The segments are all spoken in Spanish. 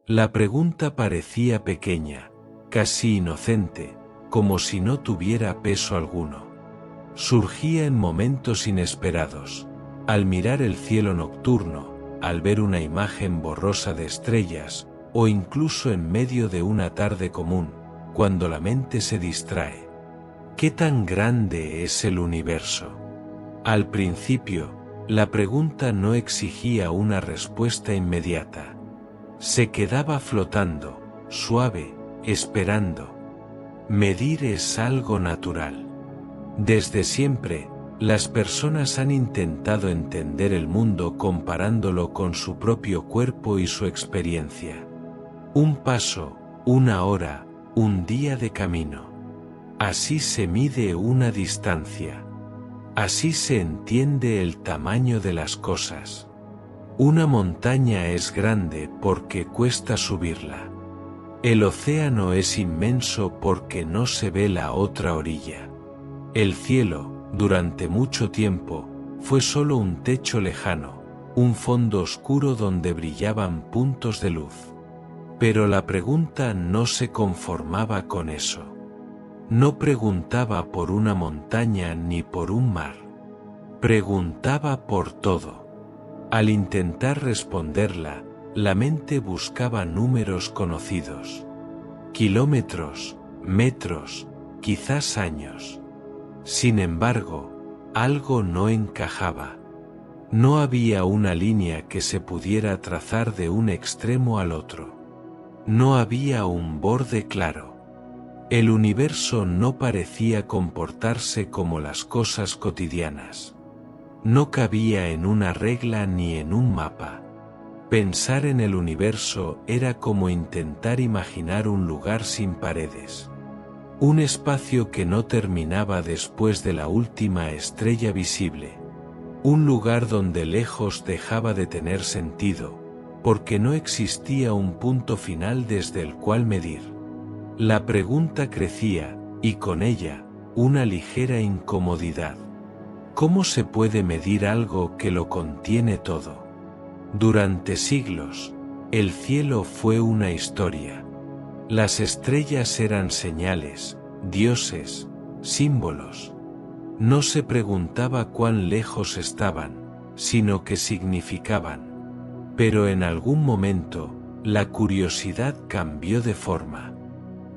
La pregunta parecía pequeña, casi inocente, como si no tuviera peso alguno. Surgía en momentos inesperados, al mirar el cielo nocturno, al ver una imagen borrosa de estrellas, o incluso en medio de una tarde común, cuando la mente se distrae. ¿Qué tan grande es el universo? Al principio, la pregunta no exigía una respuesta inmediata. Se quedaba flotando, suave, esperando. Medir es algo natural. Desde siempre, las personas han intentado entender el mundo comparándolo con su propio cuerpo y su experiencia. Un paso, una hora, un día de camino. Así se mide una distancia. Así se entiende el tamaño de las cosas. Una montaña es grande porque cuesta subirla. El océano es inmenso porque no se ve la otra orilla. El cielo, durante mucho tiempo, fue solo un techo lejano, un fondo oscuro donde brillaban puntos de luz. Pero la pregunta no se conformaba con eso. No preguntaba por una montaña ni por un mar. Preguntaba por todo. Al intentar responderla, la mente buscaba números conocidos. Kilómetros, metros, quizás años. Sin embargo, algo no encajaba. No había una línea que se pudiera trazar de un extremo al otro. No había un borde claro. El universo no parecía comportarse como las cosas cotidianas. No cabía en una regla ni en un mapa. Pensar en el universo era como intentar imaginar un lugar sin paredes. Un espacio que no terminaba después de la última estrella visible. Un lugar donde lejos dejaba de tener sentido, porque no existía un punto final desde el cual medir. La pregunta crecía, y con ella, una ligera incomodidad. ¿Cómo se puede medir algo que lo contiene todo? Durante siglos, el cielo fue una historia. Las estrellas eran señales, dioses, símbolos. No se preguntaba cuán lejos estaban, sino qué significaban. Pero en algún momento, la curiosidad cambió de forma.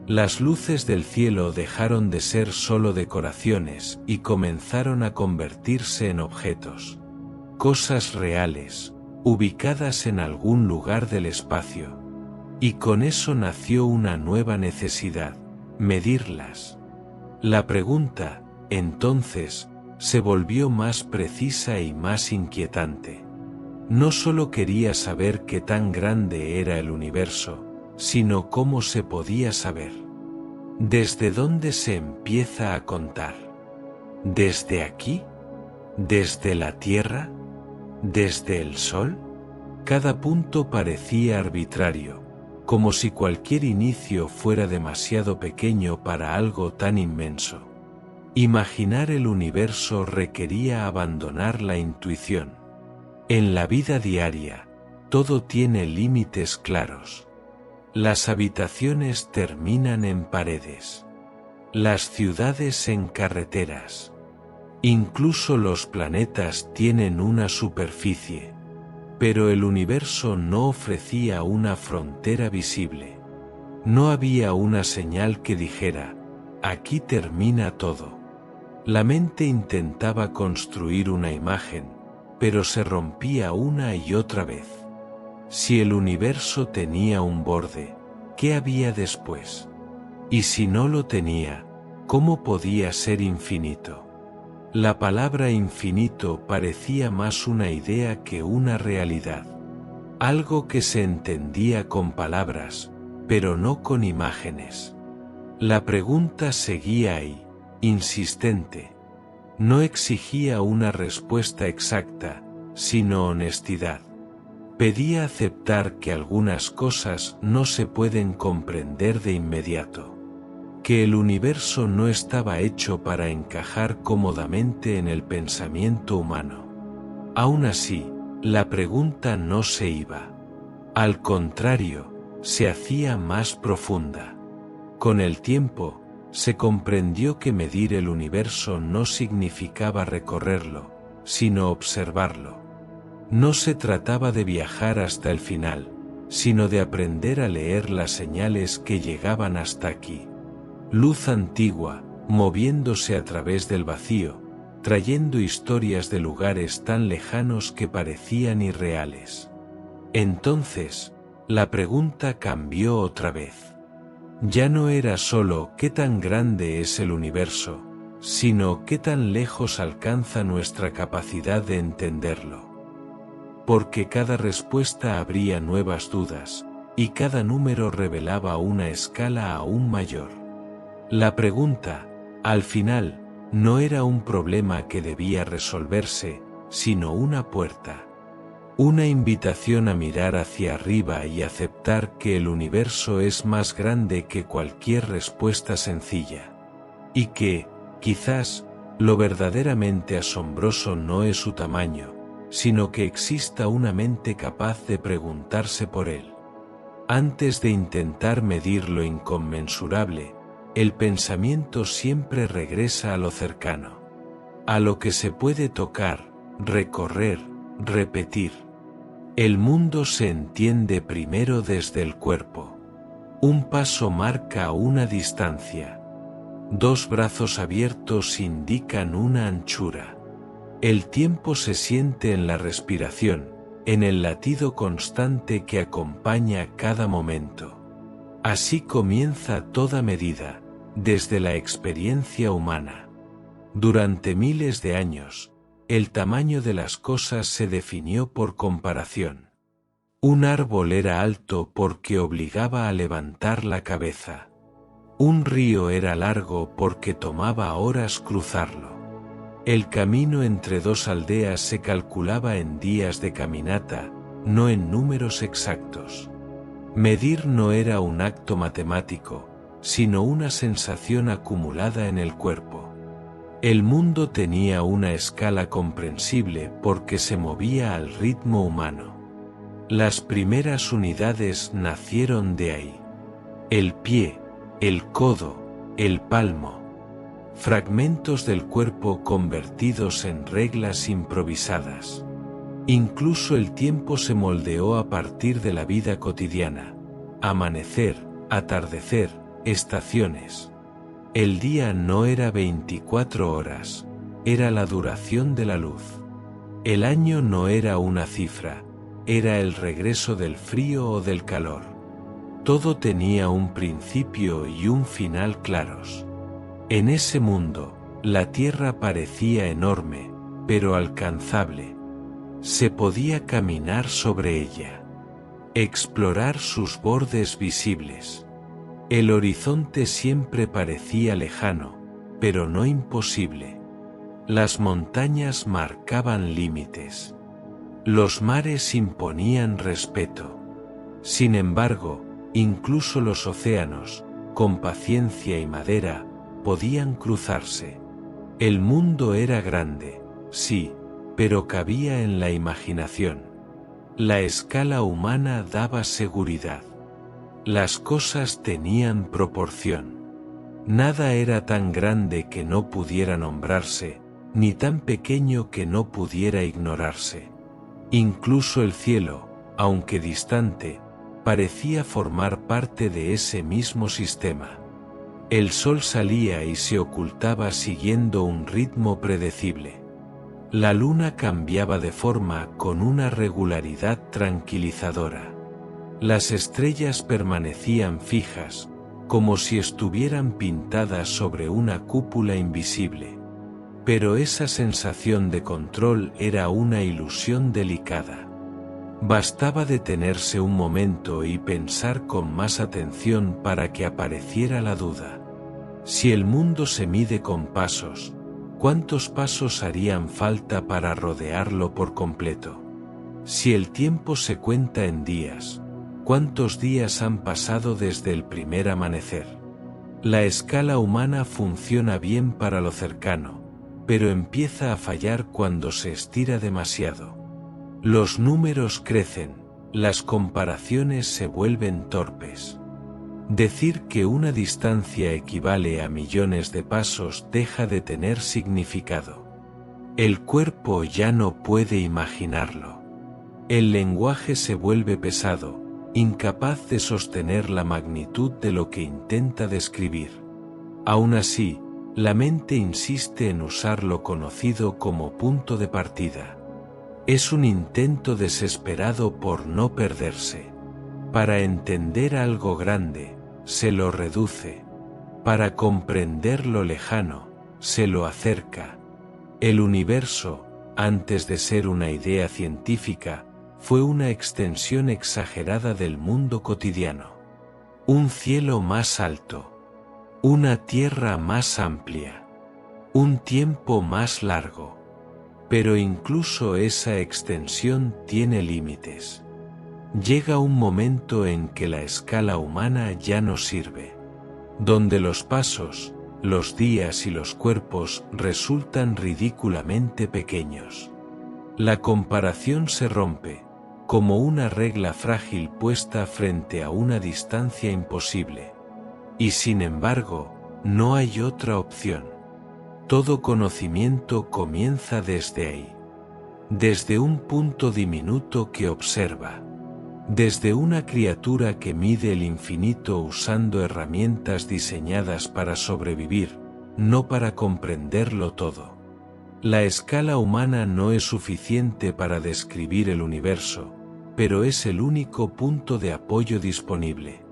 Las luces del cielo dejaron de ser solo decoraciones y comenzaron a convertirse en objetos. Cosas reales, ubicadas en algún lugar del espacio. Y con eso nació una nueva necesidad: medirlas. La pregunta, entonces, se volvió más precisa y más inquietante. No solo quería saber qué tan grande era el universo, sino cómo se podía saber. ¿Desde dónde se empieza a contar? ¿Desde aquí? ¿Desde la Tierra? ¿Desde el Sol? Cada punto parecía arbitrario, como si cualquier inicio fuera demasiado pequeño para algo tan inmenso. Imaginar el universo requería abandonar la intuición. En la vida diaria, todo tiene límites claros. Las habitaciones terminan en paredes. Las ciudades en carreteras. Incluso los planetas tienen una superficie. Pero el universo no ofrecía una frontera visible. No había una señal que dijera: aquí termina todo. La mente intentaba construir una imagen, pero se rompía una y otra vez. Si el universo tenía un borde, ¿qué había después? Y si no lo tenía, ¿cómo podía ser infinito? La palabra infinito parecía más una idea que una realidad. Algo que se entendía con palabras, pero no con imágenes. La pregunta seguía ahí, insistente. No exigía una respuesta exacta, sino honestidad. Pedía aceptar que algunas cosas no se pueden comprender de inmediato. Que el universo no estaba hecho para encajar cómodamente en el pensamiento humano. Aún así, la pregunta no se iba. Al contrario, se hacía más profunda. Con el tiempo, se comprendió que medir el universo no significaba recorrerlo, sino observarlo. No se trataba de viajar hasta el final, sino de aprender a leer las señales que llegaban hasta aquí. Luz antigua, moviéndose a través del vacío, trayendo historias de lugares tan lejanos que parecían irreales. Entonces, la pregunta cambió otra vez. Ya no era solo qué tan grande es el universo, sino qué tan lejos alcanza nuestra capacidad de entenderlo. Porque cada respuesta abría nuevas dudas, y cada número revelaba una escala aún mayor. La pregunta, al final, no era un problema que debía resolverse, sino una puerta. Una invitación a mirar hacia arriba y aceptar que el universo es más grande que cualquier respuesta sencilla. Y que, quizás, lo verdaderamente asombroso no es su tamaño, sino que exista una mente capaz de preguntarse por él. Antes de intentar medir lo inconmensurable, el pensamiento siempre regresa a lo cercano, a lo que se puede tocar, recorrer, repetir. El mundo se entiende primero desde el cuerpo. Un paso marca una distancia. Dos brazos abiertos indican una anchura. El tiempo se siente en la respiración, en el latido constante que acompaña cada momento. Así comienza toda medida, desde la experiencia humana. Durante miles de años, el tamaño de las cosas se definió por comparación. Un árbol era alto porque obligaba a levantar la cabeza. Un río era largo porque tomaba horas cruzarlo. El camino entre dos aldeas se calculaba en días de caminata, no en números exactos. Medir no era un acto matemático, sino una sensación acumulada en el cuerpo. El mundo tenía una escala comprensible porque se movía al ritmo humano. Las primeras unidades nacieron de ahí. El pie, el codo, el palmo. Fragmentos del cuerpo convertidos en reglas improvisadas. Incluso el tiempo se moldeó a partir de la vida cotidiana. Amanecer, atardecer, estaciones. El día no era 24 horas, era la duración de la luz. El año no era una cifra, era el regreso del frío o del calor. Todo tenía un principio y un final claros. En ese mundo, la Tierra parecía enorme, pero alcanzable. Se podía caminar sobre ella, explorar sus bordes visibles. El horizonte siempre parecía lejano, pero no imposible. Las montañas marcaban límites. Los mares imponían respeto. Sin embargo, incluso los océanos, con paciencia y madera, podían cruzarse. El mundo era grande, sí, pero cabía en la imaginación. La escala humana daba seguridad. Las cosas tenían proporción. Nada era tan grande que no pudiera nombrarse, ni tan pequeño que no pudiera ignorarse. Incluso el cielo, aunque distante, parecía formar parte de ese mismo sistema. El sol salía y se ocultaba siguiendo un ritmo predecible. La luna cambiaba de forma con una regularidad tranquilizadora. Las estrellas permanecían fijas, como si estuvieran pintadas sobre una cúpula invisible. Pero esa sensación de control era una ilusión delicada. Bastaba detenerse un momento y pensar con más atención para que apareciera la duda. Si el mundo se mide con pasos, ¿cuántos pasos harían falta para rodearlo por completo? Si el tiempo se cuenta en días, ¿cuántos días han pasado desde el primer amanecer? La escala humana funciona bien para lo cercano, pero empieza a fallar cuando se estira demasiado. Los números crecen, las comparaciones se vuelven torpes. Decir que una distancia equivale a millones de pasos deja de tener significado. El cuerpo ya no puede imaginarlo. El lenguaje se vuelve pesado, incapaz de sostener la magnitud de lo que intenta describir. Aún así, la mente insiste en usar lo conocido como punto de partida. Es un intento desesperado por no perderse. Para entender algo grande, se lo reduce. Para comprender lo lejano, se lo acerca. El universo, antes de ser una idea científica, fue una extensión exagerada del mundo cotidiano. Un cielo más alto. Una tierra más amplia. Un tiempo más largo. Pero incluso esa extensión tiene límites. Llega un momento en que la escala humana ya no sirve. Donde los pasos, los días y los cuerpos resultan ridículamente pequeños. La comparación se rompe, como una regla frágil puesta frente a una distancia imposible. Y sin embargo, no hay otra opción. Todo conocimiento comienza desde ahí. Desde un punto diminuto que observa. Desde una criatura que mide el infinito usando herramientas diseñadas para sobrevivir, no para comprenderlo todo. La escala humana no es suficiente para describir el universo, pero es el único punto de apoyo disponible.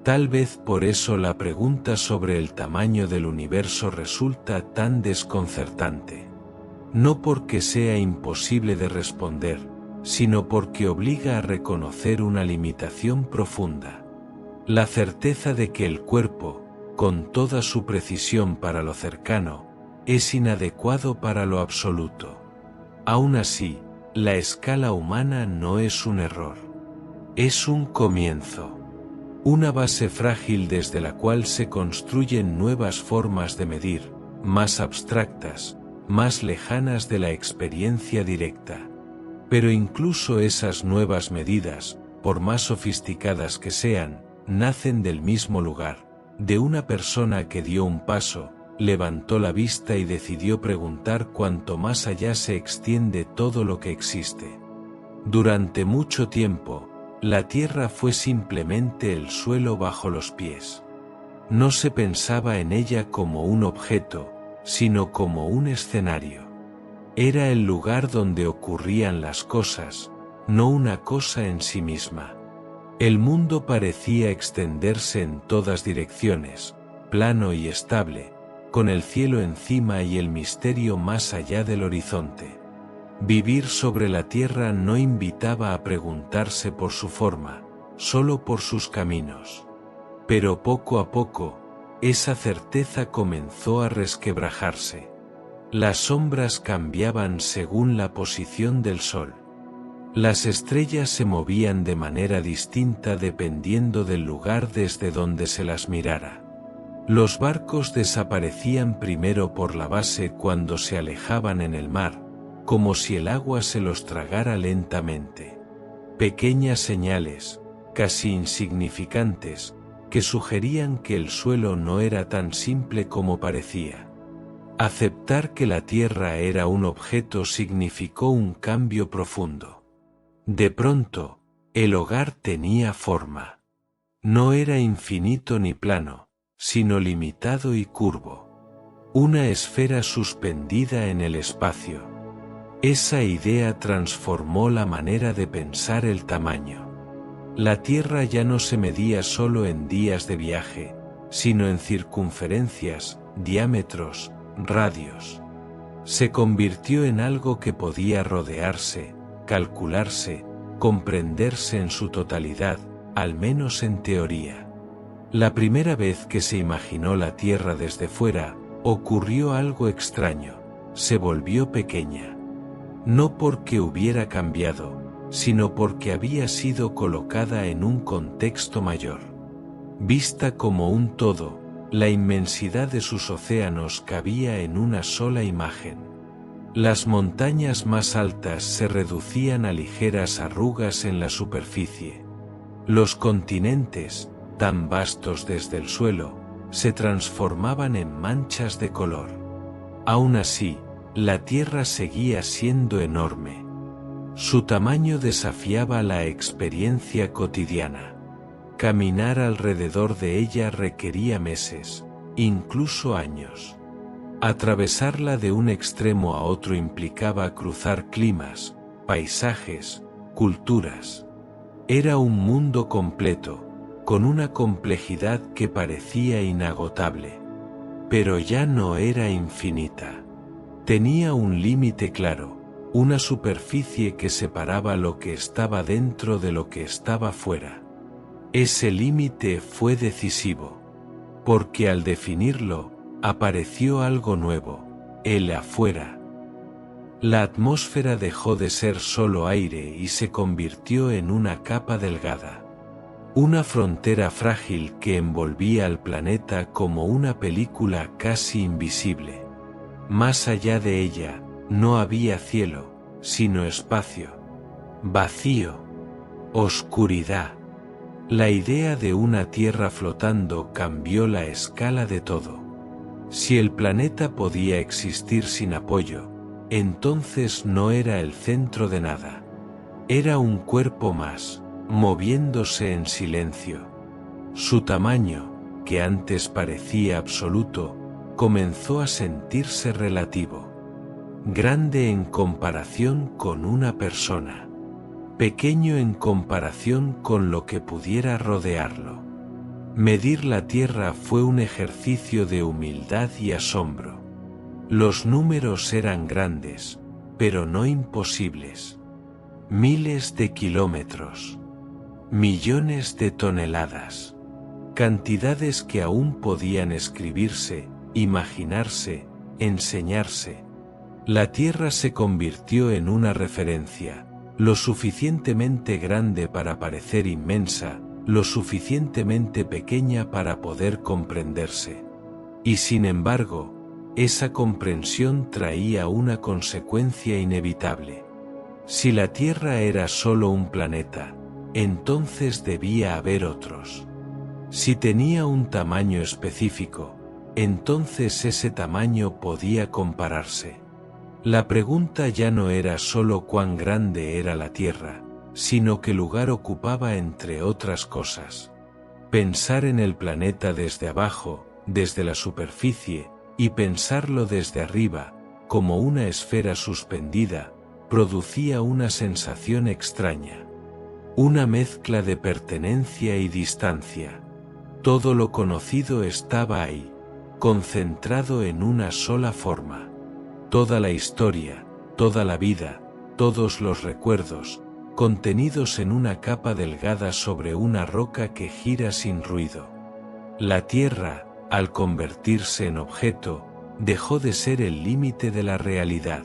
Tal vez por eso la pregunta sobre el tamaño del universo resulta tan desconcertante. No porque sea imposible de responder, sino porque obliga a reconocer una limitación profunda. La certeza de que el cuerpo, con toda su precisión para lo cercano, es inadecuado para lo absoluto. Aún así, la escala humana no es un error. Es un comienzo. Una base frágil desde la cual se construyen nuevas formas de medir, más abstractas, más lejanas de la experiencia directa. Pero incluso esas nuevas medidas, por más sofisticadas que sean, nacen del mismo lugar, de una persona que dio un paso, levantó la vista y decidió preguntar cuánto más allá se extiende todo lo que existe. Durante mucho tiempo, la tierra fue simplemente el suelo bajo los pies. No se pensaba en ella como un objeto, sino como un escenario. Era el lugar donde ocurrían las cosas, no una cosa en sí misma. El mundo parecía extenderse en todas direcciones, plano y estable, con el cielo encima y el misterio más allá del horizonte. Vivir sobre la tierra no invitaba a preguntarse por su forma, solo por sus caminos. Pero poco a poco, esa certeza comenzó a resquebrajarse. Las sombras cambiaban según la posición del sol. Las estrellas se movían de manera distinta dependiendo del lugar desde donde se las mirara. Los barcos desaparecían primero por la base cuando se alejaban en el mar, como si el agua se los tragara lentamente. Pequeñas señales, casi insignificantes, que sugerían que el suelo no era tan simple como parecía. Aceptar que la Tierra era un objeto significó un cambio profundo. De pronto, el hogar tenía forma. No era infinito ni plano, sino limitado y curvo. Una esfera suspendida en el espacio. Esa idea transformó la manera de pensar el tamaño. La Tierra ya no se medía solo en días de viaje, sino en circunferencias, diámetros, radios. Se convirtió en algo que podía rodearse, calcularse, comprenderse en su totalidad, al menos en teoría. La primera vez que se imaginó la Tierra desde fuera, ocurrió algo extraño, se volvió pequeña. No porque hubiera cambiado, sino porque había sido colocada en un contexto mayor. Vista como un todo, la inmensidad de sus océanos cabía en una sola imagen. Las montañas más altas se reducían a ligeras arrugas en la superficie. Los continentes, tan vastos desde el suelo, se transformaban en manchas de color. Aún así, la Tierra seguía siendo enorme. Su tamaño desafiaba la experiencia cotidiana. Caminar alrededor de ella requería meses, incluso años. Atravesarla de un extremo a otro implicaba cruzar climas, paisajes, culturas. Era un mundo completo, con una complejidad que parecía inagotable. Pero ya no era infinita. Tenía un límite claro, una superficie que separaba lo que estaba dentro de lo que estaba fuera. Ese límite fue decisivo, porque al definirlo, apareció algo nuevo, el afuera. La atmósfera dejó de ser solo aire y se convirtió en una capa delgada. Una frontera frágil que envolvía al planeta como una película casi invisible. Más allá de ella, no había cielo, sino espacio. Vacío. Oscuridad. La idea de una Tierra flotando cambió la escala de todo. Si el planeta podía existir sin apoyo, entonces no era el centro de nada. Era un cuerpo más, moviéndose en silencio. Su tamaño, que antes parecía absoluto, comenzó a sentirse relativo. Grande en comparación con una persona. Pequeño en comparación con lo que pudiera rodearlo. Medir la Tierra fue un ejercicio de humildad y asombro. Los números eran grandes, pero no imposibles. Miles de kilómetros. Millones de toneladas. Cantidades que aún podían escribirse, imaginarse, enseñarse. La Tierra se convirtió en una referencia, lo suficientemente grande para parecer inmensa, lo suficientemente pequeña para poder comprenderse. Y sin embargo, esa comprensión traía una consecuencia inevitable. Si la Tierra era solo un planeta, entonces debía haber otros. Si tenía un tamaño específico, entonces ese tamaño podía compararse. La pregunta ya no era solo cuán grande era la Tierra, sino qué lugar ocupaba entre otras cosas. Pensar en el planeta desde abajo, desde la superficie, y pensarlo desde arriba, como una esfera suspendida, producía una sensación extraña. Una mezcla de pertenencia y distancia. Todo lo conocido estaba ahí, concentrado en una sola forma. Toda la historia, toda la vida, todos los recuerdos, contenidos en una capa delgada sobre una roca que gira sin ruido. La Tierra, al convertirse en objeto, dejó de ser el límite de la realidad.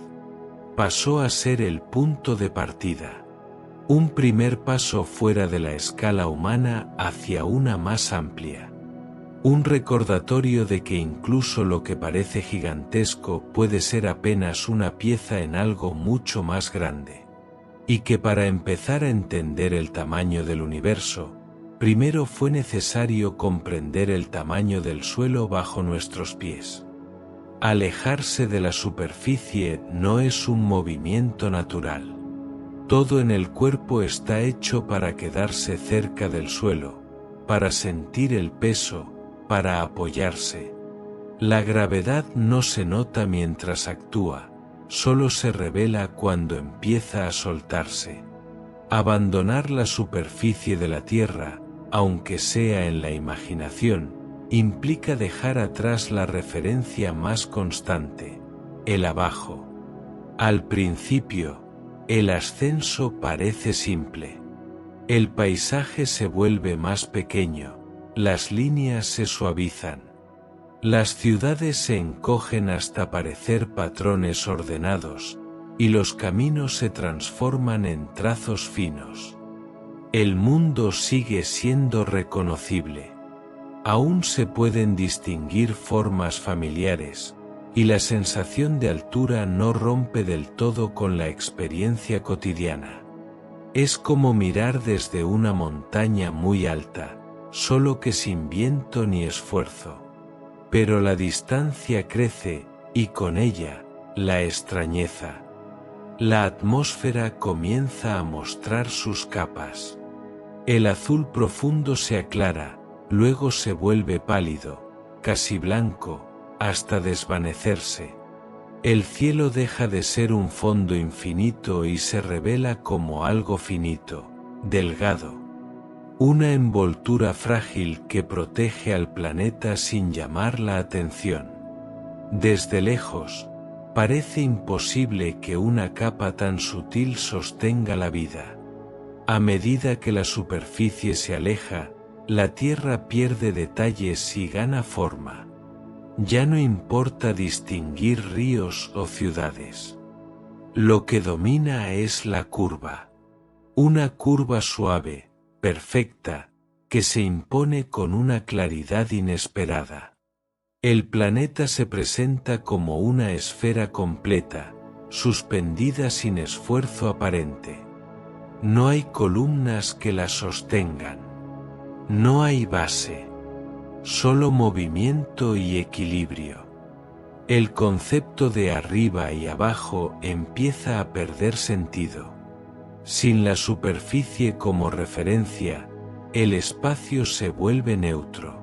Pasó a ser el punto de partida. Un primer paso fuera de la escala humana hacia una más amplia. Un recordatorio de que incluso lo que parece gigantesco puede ser apenas una pieza en algo mucho más grande. Y que para empezar a entender el tamaño del universo, primero fue necesario comprender el tamaño del suelo bajo nuestros pies. Alejarse de la superficie no es un movimiento natural. Todo en el cuerpo está hecho para quedarse cerca del suelo, para sentir el peso, para apoyarse. La gravedad no se nota mientras actúa, solo se revela cuando empieza a soltarse. Abandonar la superficie de la Tierra, aunque sea en la imaginación, implica dejar atrás la referencia más constante, el abajo. Al principio, el ascenso parece simple. El paisaje se vuelve más pequeño, las líneas se suavizan. Las ciudades se encogen hasta parecer patrones ordenados, y los caminos se transforman en trazos finos. El mundo sigue siendo reconocible. Aún se pueden distinguir formas familiares, y la sensación de altura no rompe del todo con la experiencia cotidiana. Es como mirar desde una montaña muy alta, solo que sin viento ni esfuerzo. Pero la distancia crece, y con ella, la extrañeza. La atmósfera comienza a mostrar sus capas. El azul profundo se aclara, luego se vuelve pálido, casi blanco, hasta desvanecerse. El cielo deja de ser un fondo infinito y se revela como algo finito, delgado. Una envoltura frágil que protege al planeta sin llamar la atención. Desde lejos, parece imposible que una capa tan sutil sostenga la vida. A medida que la superficie se aleja, la Tierra pierde detalles y gana forma. Ya no importa distinguir ríos o ciudades. Lo que domina es la curva. Una curva suave, perfecta, que se impone con una claridad inesperada. El planeta se presenta como una esfera completa, suspendida sin esfuerzo aparente. No hay columnas que la sostengan. No hay base. Solo movimiento y equilibrio. El concepto de arriba y abajo empieza a perder sentido. Sin la superficie como referencia, el espacio se vuelve neutro.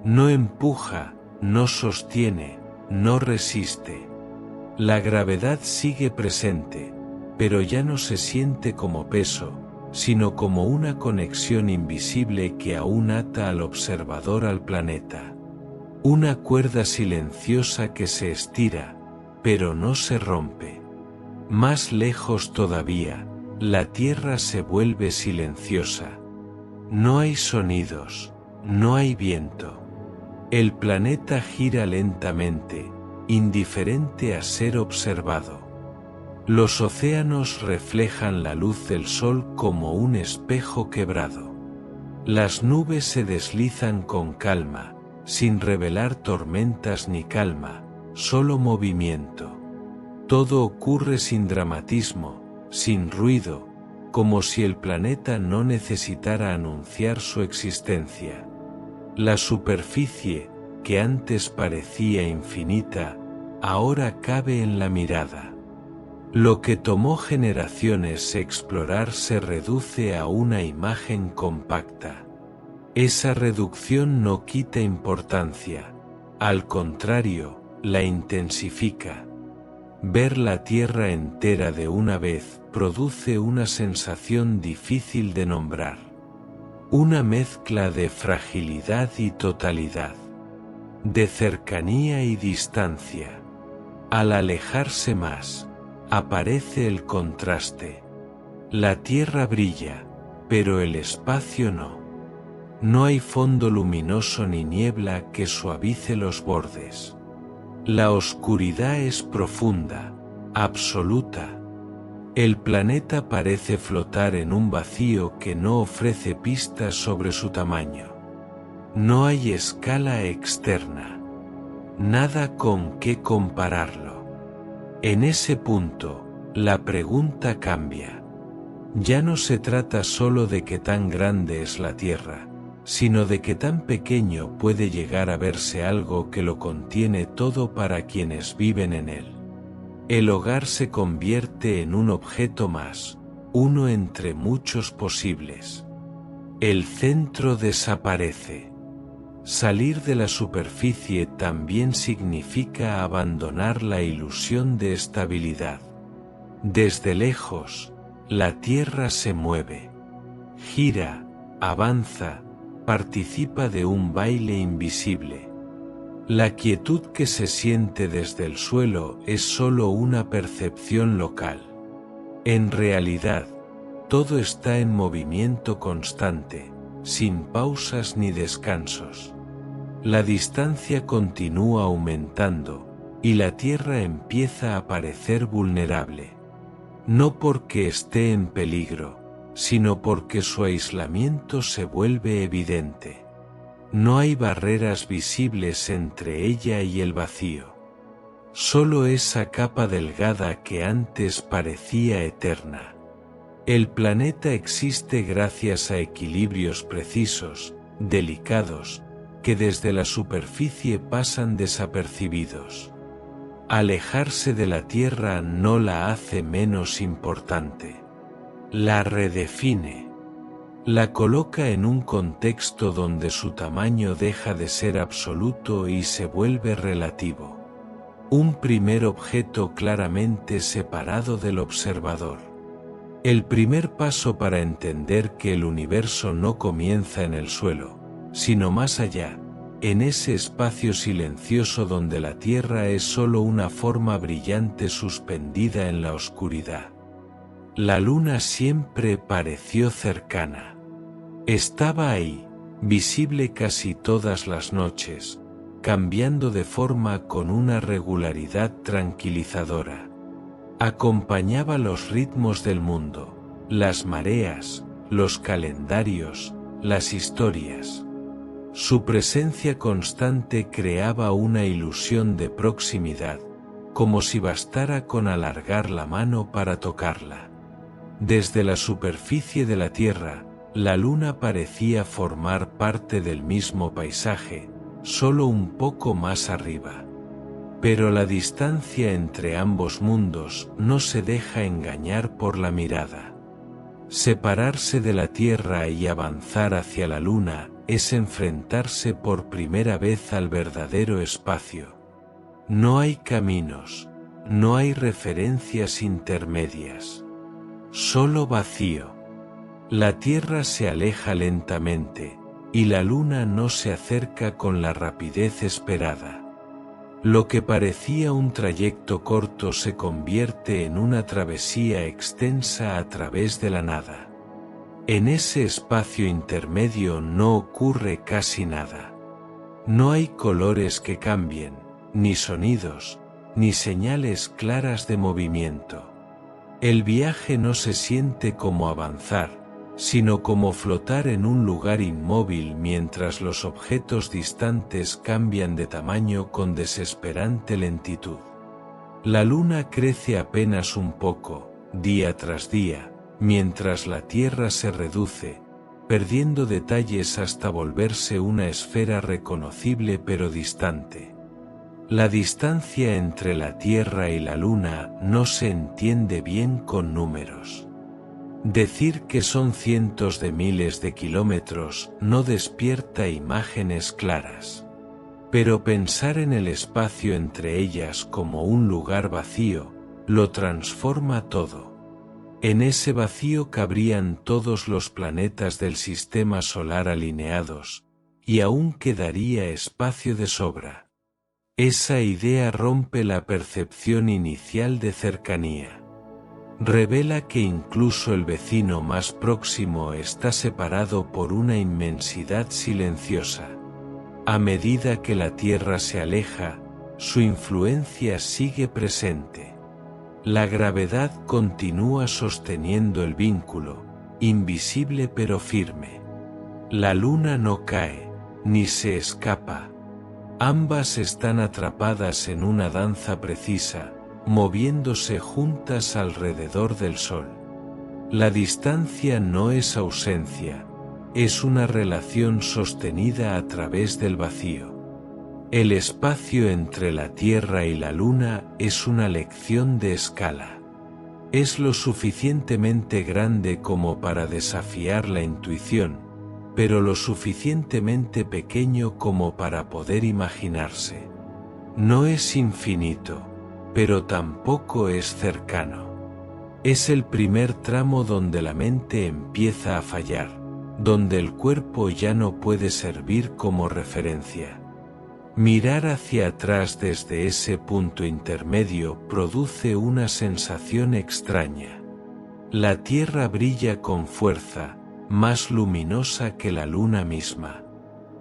No empuja, no sostiene, no resiste. La gravedad sigue presente, pero ya no se siente como peso, sino como una conexión invisible que aún ata al observador al planeta. Una cuerda silenciosa que se estira, pero no se rompe. Más lejos todavía, la Tierra se vuelve silenciosa. No hay sonidos, no hay viento. El planeta gira lentamente, indiferente a ser observado. Los océanos reflejan la luz del sol como un espejo quebrado. Las nubes se deslizan con calma, sin revelar tormentas ni calma, solo movimiento. Todo ocurre sin dramatismo, sin ruido, como si el planeta no necesitara anunciar su existencia. La superficie, que antes parecía infinita, ahora cabe en la mirada. Lo que tomó generaciones explorar se reduce a una imagen compacta. Esa reducción no quita importancia, al contrario, la intensifica. Ver la Tierra entera de una vez produce una sensación difícil de nombrar. Una mezcla de fragilidad y totalidad, de cercanía y distancia. Al alejarse más, aparece el contraste. La Tierra brilla, pero el espacio no. No hay fondo luminoso ni niebla que suavice los bordes. La oscuridad es profunda, absoluta. El planeta parece flotar en un vacío que no ofrece pistas sobre su tamaño. No hay escala externa. Nada con qué compararlo. En ese punto, la pregunta cambia. Ya no se trata solo de qué tan grande es la Tierra, sino de qué tan pequeño puede llegar a verse algo que lo contiene todo para quienes viven en él. El hogar se convierte en un objeto más, uno entre muchos posibles. El centro desaparece. Salir de la superficie también significa abandonar la ilusión de estabilidad. Desde lejos, la Tierra se mueve, gira, avanza, participa de un baile invisible. La quietud que se siente desde el suelo es solo una percepción local. En realidad, todo está en movimiento constante, sin pausas ni descansos. La distancia continúa aumentando, y la Tierra empieza a parecer vulnerable. No porque esté en peligro, sino porque su aislamiento se vuelve evidente. No hay barreras visibles entre ella y el vacío. Solo esa capa delgada que antes parecía eterna. El planeta existe gracias a equilibrios precisos, delicados, que desde la superficie pasan desapercibidos. Alejarse de la Tierra no la hace menos importante. La redefine. La coloca en un contexto donde su tamaño deja de ser absoluto y se vuelve relativo. Un primer objeto claramente separado del observador. El primer paso para entender que el universo no comienza en el suelo, sino más allá, en ese espacio silencioso donde la Tierra es solo una forma brillante suspendida en la oscuridad. La luna siempre pareció cercana. Estaba ahí, visible casi todas las noches, cambiando de forma con una regularidad tranquilizadora. Acompañaba los ritmos del mundo, las mareas, los calendarios, las historias. Su presencia constante creaba una ilusión de proximidad, como si bastara con alargar la mano para tocarla. Desde la superficie de la Tierra, la luna parecía formar parte del mismo paisaje, solo un poco más arriba. Pero la distancia entre ambos mundos no se deja engañar por la mirada. Separarse de la Tierra y avanzar hacia la luna es enfrentarse por primera vez al verdadero espacio. No hay caminos, no hay referencias intermedias. Solo vacío. La Tierra se aleja lentamente, y la luna no se acerca con la rapidez esperada. Lo que parecía un trayecto corto se convierte en una travesía extensa a través de la nada. En ese espacio intermedio no ocurre casi nada. No hay colores que cambien, ni sonidos, ni señales claras de movimiento. El viaje no se siente como avanzar, sino como flotar en un lugar inmóvil mientras los objetos distantes cambian de tamaño con desesperante lentitud. La luna crece apenas un poco, día tras día, mientras la Tierra se reduce, perdiendo detalles hasta volverse una esfera reconocible pero distante. La distancia entre la Tierra y la luna no se entiende bien con números. Decir que son cientos de miles de kilómetros no despierta imágenes claras. Pero pensar en el espacio entre ellas como un lugar vacío, lo transforma todo. En ese vacío cabrían todos los planetas del sistema solar alineados, y aún quedaría espacio de sobra. Esa idea rompe la percepción inicial de cercanía. Revela que incluso el vecino más próximo está separado por una inmensidad silenciosa. A medida que la Tierra se aleja, su influencia sigue presente. La gravedad continúa sosteniendo el vínculo, invisible pero firme. La luna no cae, ni se escapa. Ambas están atrapadas en una danza precisa, moviéndose juntas alrededor del Sol. La distancia no es ausencia, es una relación sostenida a través del vacío. El espacio entre la Tierra y la Luna es una lección de escala. Es lo suficientemente grande como para desafiar la intuición, pero lo suficientemente pequeño como para poder imaginarse. No es infinito, pero tampoco es cercano. Es el primer tramo donde la mente empieza a fallar, donde el cuerpo ya no puede servir como referencia. Mirar hacia atrás desde ese punto intermedio produce una sensación extraña. La Tierra brilla con fuerza, más luminosa que la luna misma.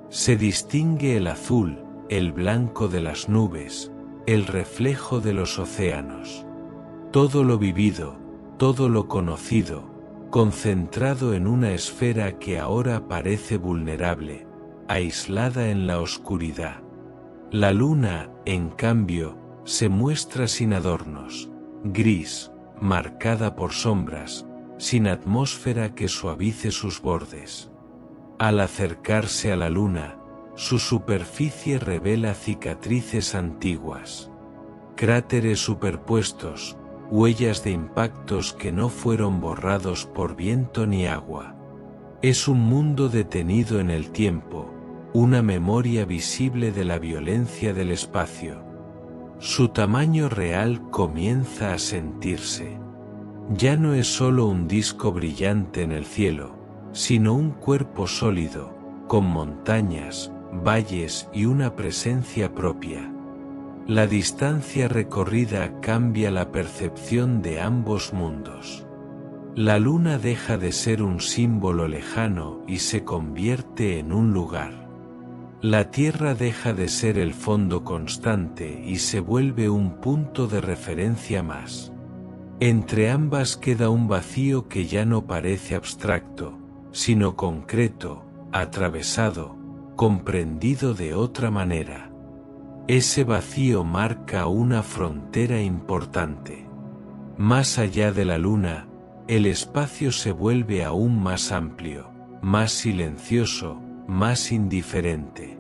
Se distingue el azul, el blanco de las nubes, el reflejo de los océanos. Todo lo vivido, todo lo conocido, concentrado en una esfera que ahora parece vulnerable, aislada en la oscuridad. La luna, en cambio, se muestra sin adornos, gris, marcada por sombras, sin atmósfera que suavice sus bordes. Al acercarse a la luna, su superficie revela cicatrices antiguas, cráteres superpuestos, huellas de impactos que no fueron borrados por viento ni agua. Es un mundo detenido en el tiempo, una memoria visible de la violencia del espacio. Su tamaño real comienza a sentirse. Ya no es solo un disco brillante en el cielo, sino un cuerpo sólido, con montañas, valles y una presencia propia. La distancia recorrida cambia la percepción de ambos mundos. La luna deja de ser un símbolo lejano y se convierte en un lugar. La Tierra deja de ser el fondo constante y se vuelve un punto de referencia más. Entre ambas queda un vacío que ya no parece abstracto, sino concreto, atravesado, comprendido de otra manera. Ese vacío marca una frontera importante. Más allá de la luna, el espacio se vuelve aún más amplio, más silencioso, más indiferente.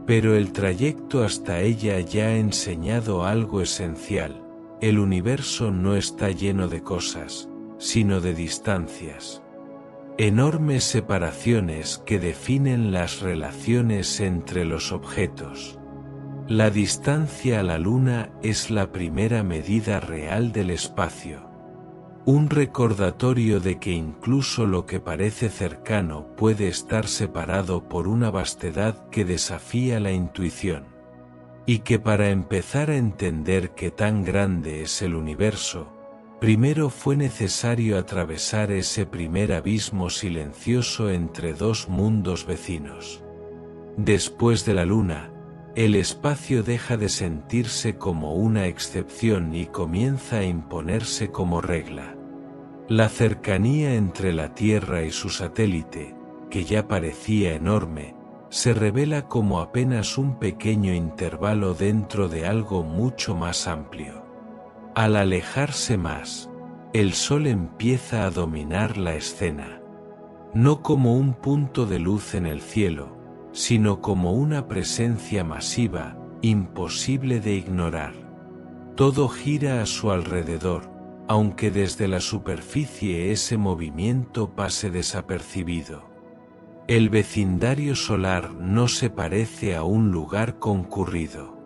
Pero el trayecto hasta ella ya ha enseñado algo esencial: el universo no está lleno de cosas, sino de distancias. Enormes separaciones que definen las relaciones entre los objetos. La distancia a la luna es la primera medida real del espacio. Un recordatorio de que incluso lo que parece cercano puede estar separado por una vastedad que desafía la intuición. Y que para empezar a entender qué tan grande es el universo, primero fue necesario atravesar ese primer abismo silencioso entre dos mundos vecinos. Después de la luna, el espacio deja de sentirse como una excepción y comienza a imponerse como regla. La cercanía entre la Tierra y su satélite, que ya parecía enorme, se revela como apenas un pequeño intervalo dentro de algo mucho más amplio. Al alejarse más, el Sol empieza a dominar la escena. No como un punto de luz en el cielo, sino como una presencia masiva, imposible de ignorar. Todo gira a su alrededor, aunque desde la superficie ese movimiento pase desapercibido. El vecindario solar no se parece a un lugar concurrido.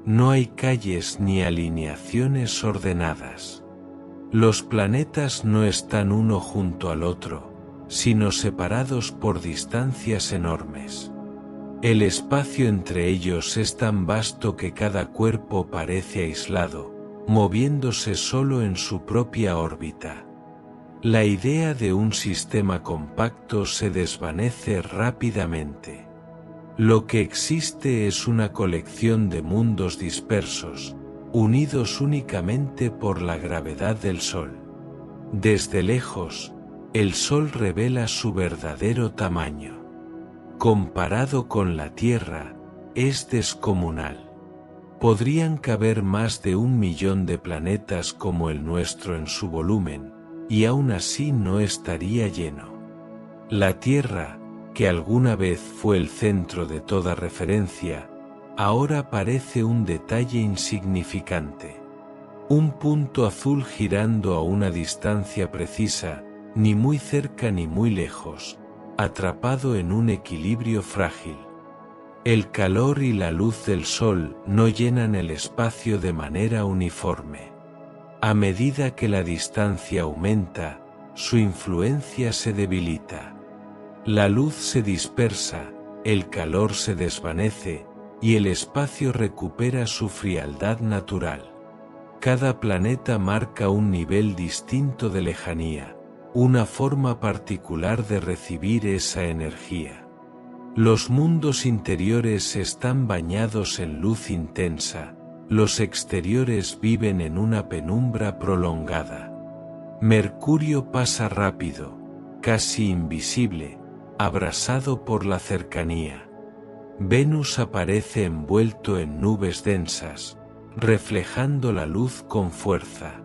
No hay calles ni alineaciones ordenadas. Los planetas no están uno junto al otro, sino separados por distancias enormes. El espacio entre ellos es tan vasto que cada cuerpo parece aislado, moviéndose solo en su propia órbita. La idea de un sistema compacto se desvanece rápidamente. Lo que existe es una colección de mundos dispersos, unidos únicamente por la gravedad del Sol. Desde lejos, el Sol revela su verdadero tamaño. Comparado con la Tierra, es descomunal. Podrían caber más de 1 millón de planetas como el nuestro en su volumen, y aún así no estaría lleno. La Tierra, que alguna vez fue el centro de toda referencia, ahora parece un detalle insignificante. Un punto azul girando a una distancia precisa, ni muy cerca ni muy lejos, atrapado en un equilibrio frágil. El calor y la luz del Sol no llenan el espacio de manera uniforme. A medida que la distancia aumenta, su influencia se debilita. La luz se dispersa, el calor se desvanece, y el espacio recupera su frialdad natural. Cada planeta marca un nivel distinto de lejanía, una forma particular de recibir esa energía. Los mundos interiores están bañados en luz intensa, los exteriores viven en una penumbra prolongada. Mercurio pasa rápido, casi invisible, abrasado por la cercanía. Venus aparece envuelto en nubes densas, reflejando la luz con fuerza.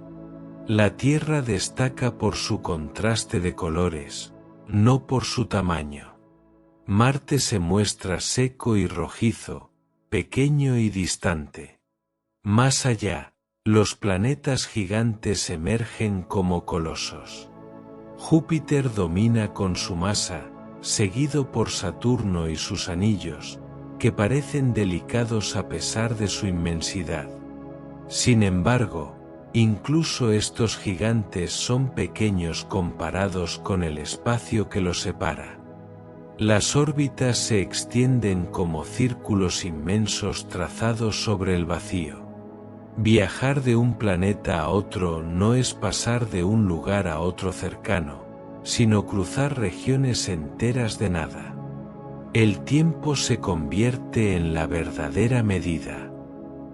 La Tierra destaca por su contraste de colores, no por su tamaño. Marte se muestra seco y rojizo, pequeño y distante. Más allá, los planetas gigantes emergen como colosos. Júpiter domina con su masa, seguido por Saturno y sus anillos, que parecen delicados a pesar de su inmensidad. Sin embargo, incluso estos gigantes son pequeños comparados con el espacio que los separa. Las órbitas se extienden como círculos inmensos trazados sobre el vacío. Viajar de un planeta a otro no es pasar de un lugar a otro cercano, sino cruzar regiones enteras de nada. El tiempo se convierte en la verdadera medida.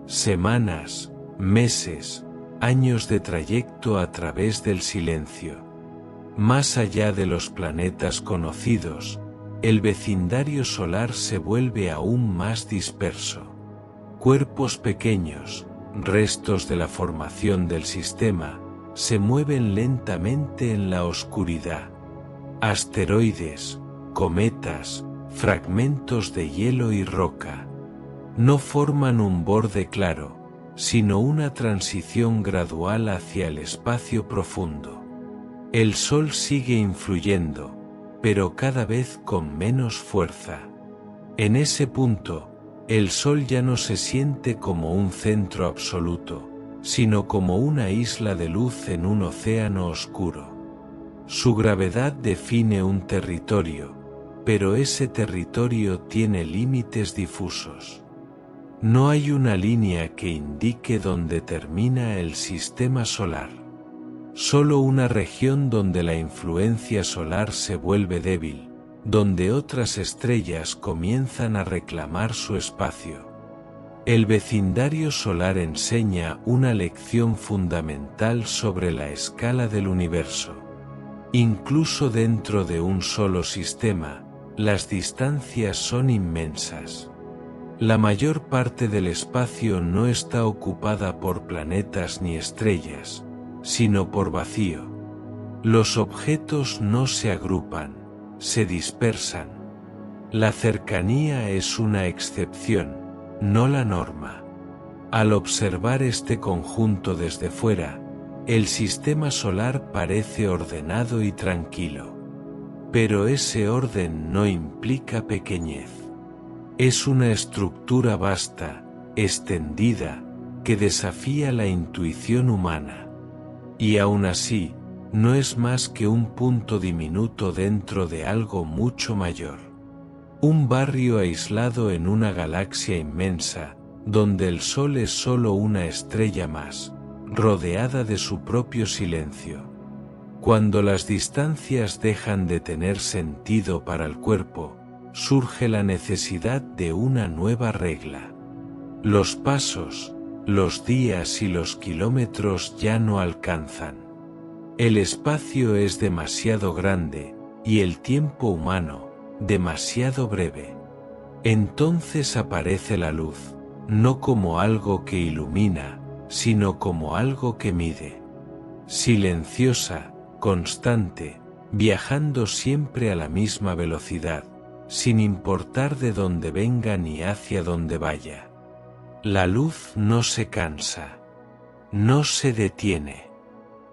Semanas, meses, años de trayecto a través del silencio. Más allá de los planetas conocidos, el vecindario solar se vuelve aún más disperso. Cuerpos pequeños, restos de la formación del sistema, se mueven lentamente en la oscuridad. Asteroides, cometas, fragmentos de hielo y roca. No forman un borde claro, sino una transición gradual hacia el espacio profundo. El Sol sigue influyendo, pero cada vez con menos fuerza. En ese punto, el Sol ya no se siente como un centro absoluto, sino como una isla de luz en un océano oscuro. Su gravedad define un territorio, pero ese territorio tiene límites difusos. No hay una línea que indique dónde termina el sistema solar. Solo una región donde la influencia solar se vuelve débil, donde otras estrellas comienzan a reclamar su espacio. El vecindario solar enseña una lección fundamental sobre la escala del universo. Incluso dentro de un solo sistema, las distancias son inmensas. La mayor parte del espacio no está ocupada por planetas ni estrellas, sino por vacío. Los objetos no se agrupan, se dispersan. La cercanía es una excepción, no la norma. Al observar este conjunto desde fuera, el sistema solar parece ordenado y tranquilo. Pero ese orden no implica pequeñez. Es una estructura vasta, extendida, que desafía la intuición humana. Y aún así, no es más que un punto diminuto dentro de algo mucho mayor. Un barrio aislado en una galaxia inmensa, donde el Sol es solo una estrella más, rodeada de su propio silencio. Cuando las distancias dejan de tener sentido para el cuerpo, surge la necesidad de una nueva regla. Los pasos, los días y los kilómetros ya no alcanzan. El espacio es demasiado grande, y el tiempo humano, demasiado breve. Entonces aparece la luz, no como algo que ilumina, sino como algo que mide. Silenciosa, constante, viajando siempre a la misma velocidad, sin importar de dónde venga ni hacia dónde vaya. La luz no se cansa, no se detiene.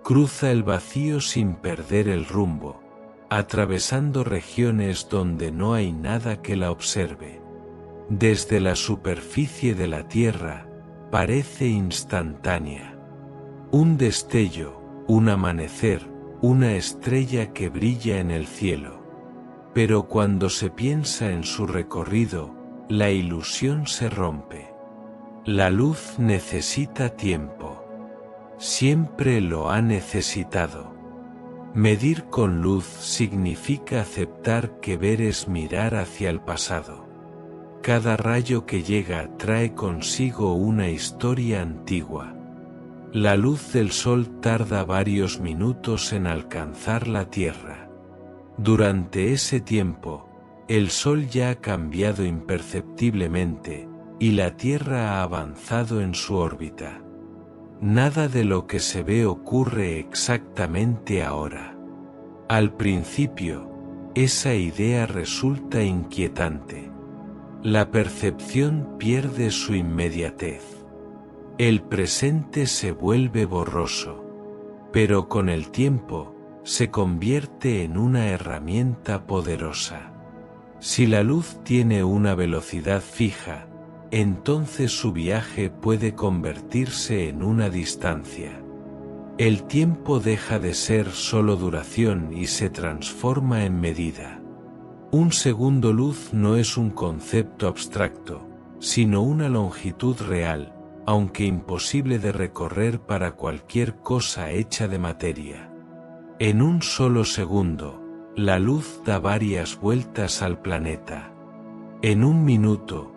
Cruza el vacío sin perder el rumbo, atravesando regiones donde no hay nada que la observe. Desde la superficie de la Tierra, parece instantánea. Un destello, un amanecer, una estrella que brilla en el cielo. Pero cuando se piensa en su recorrido, la ilusión se rompe. La luz necesita tiempo. Siempre lo ha necesitado. Medir con luz significa aceptar que ver es mirar hacia el pasado. Cada rayo que llega trae consigo una historia antigua. La luz del Sol tarda varios minutos en alcanzar la Tierra. Durante ese tiempo, el Sol ya ha cambiado imperceptiblemente, y la Tierra ha avanzado en su órbita. Nada de lo que se ve ocurre exactamente ahora. Al principio, esa idea resulta inquietante. La percepción pierde su inmediatez. El presente se vuelve borroso, pero con el tiempo, se convierte en una herramienta poderosa. Si la luz tiene una velocidad fija, entonces su viaje puede convertirse en una distancia. El tiempo deja de ser solo duración y se transforma en medida. Un segundo luz no es un concepto abstracto, sino una longitud real, aunque imposible de recorrer para cualquier cosa hecha de materia. En un solo segundo, la luz da varias vueltas al planeta. En un minuto,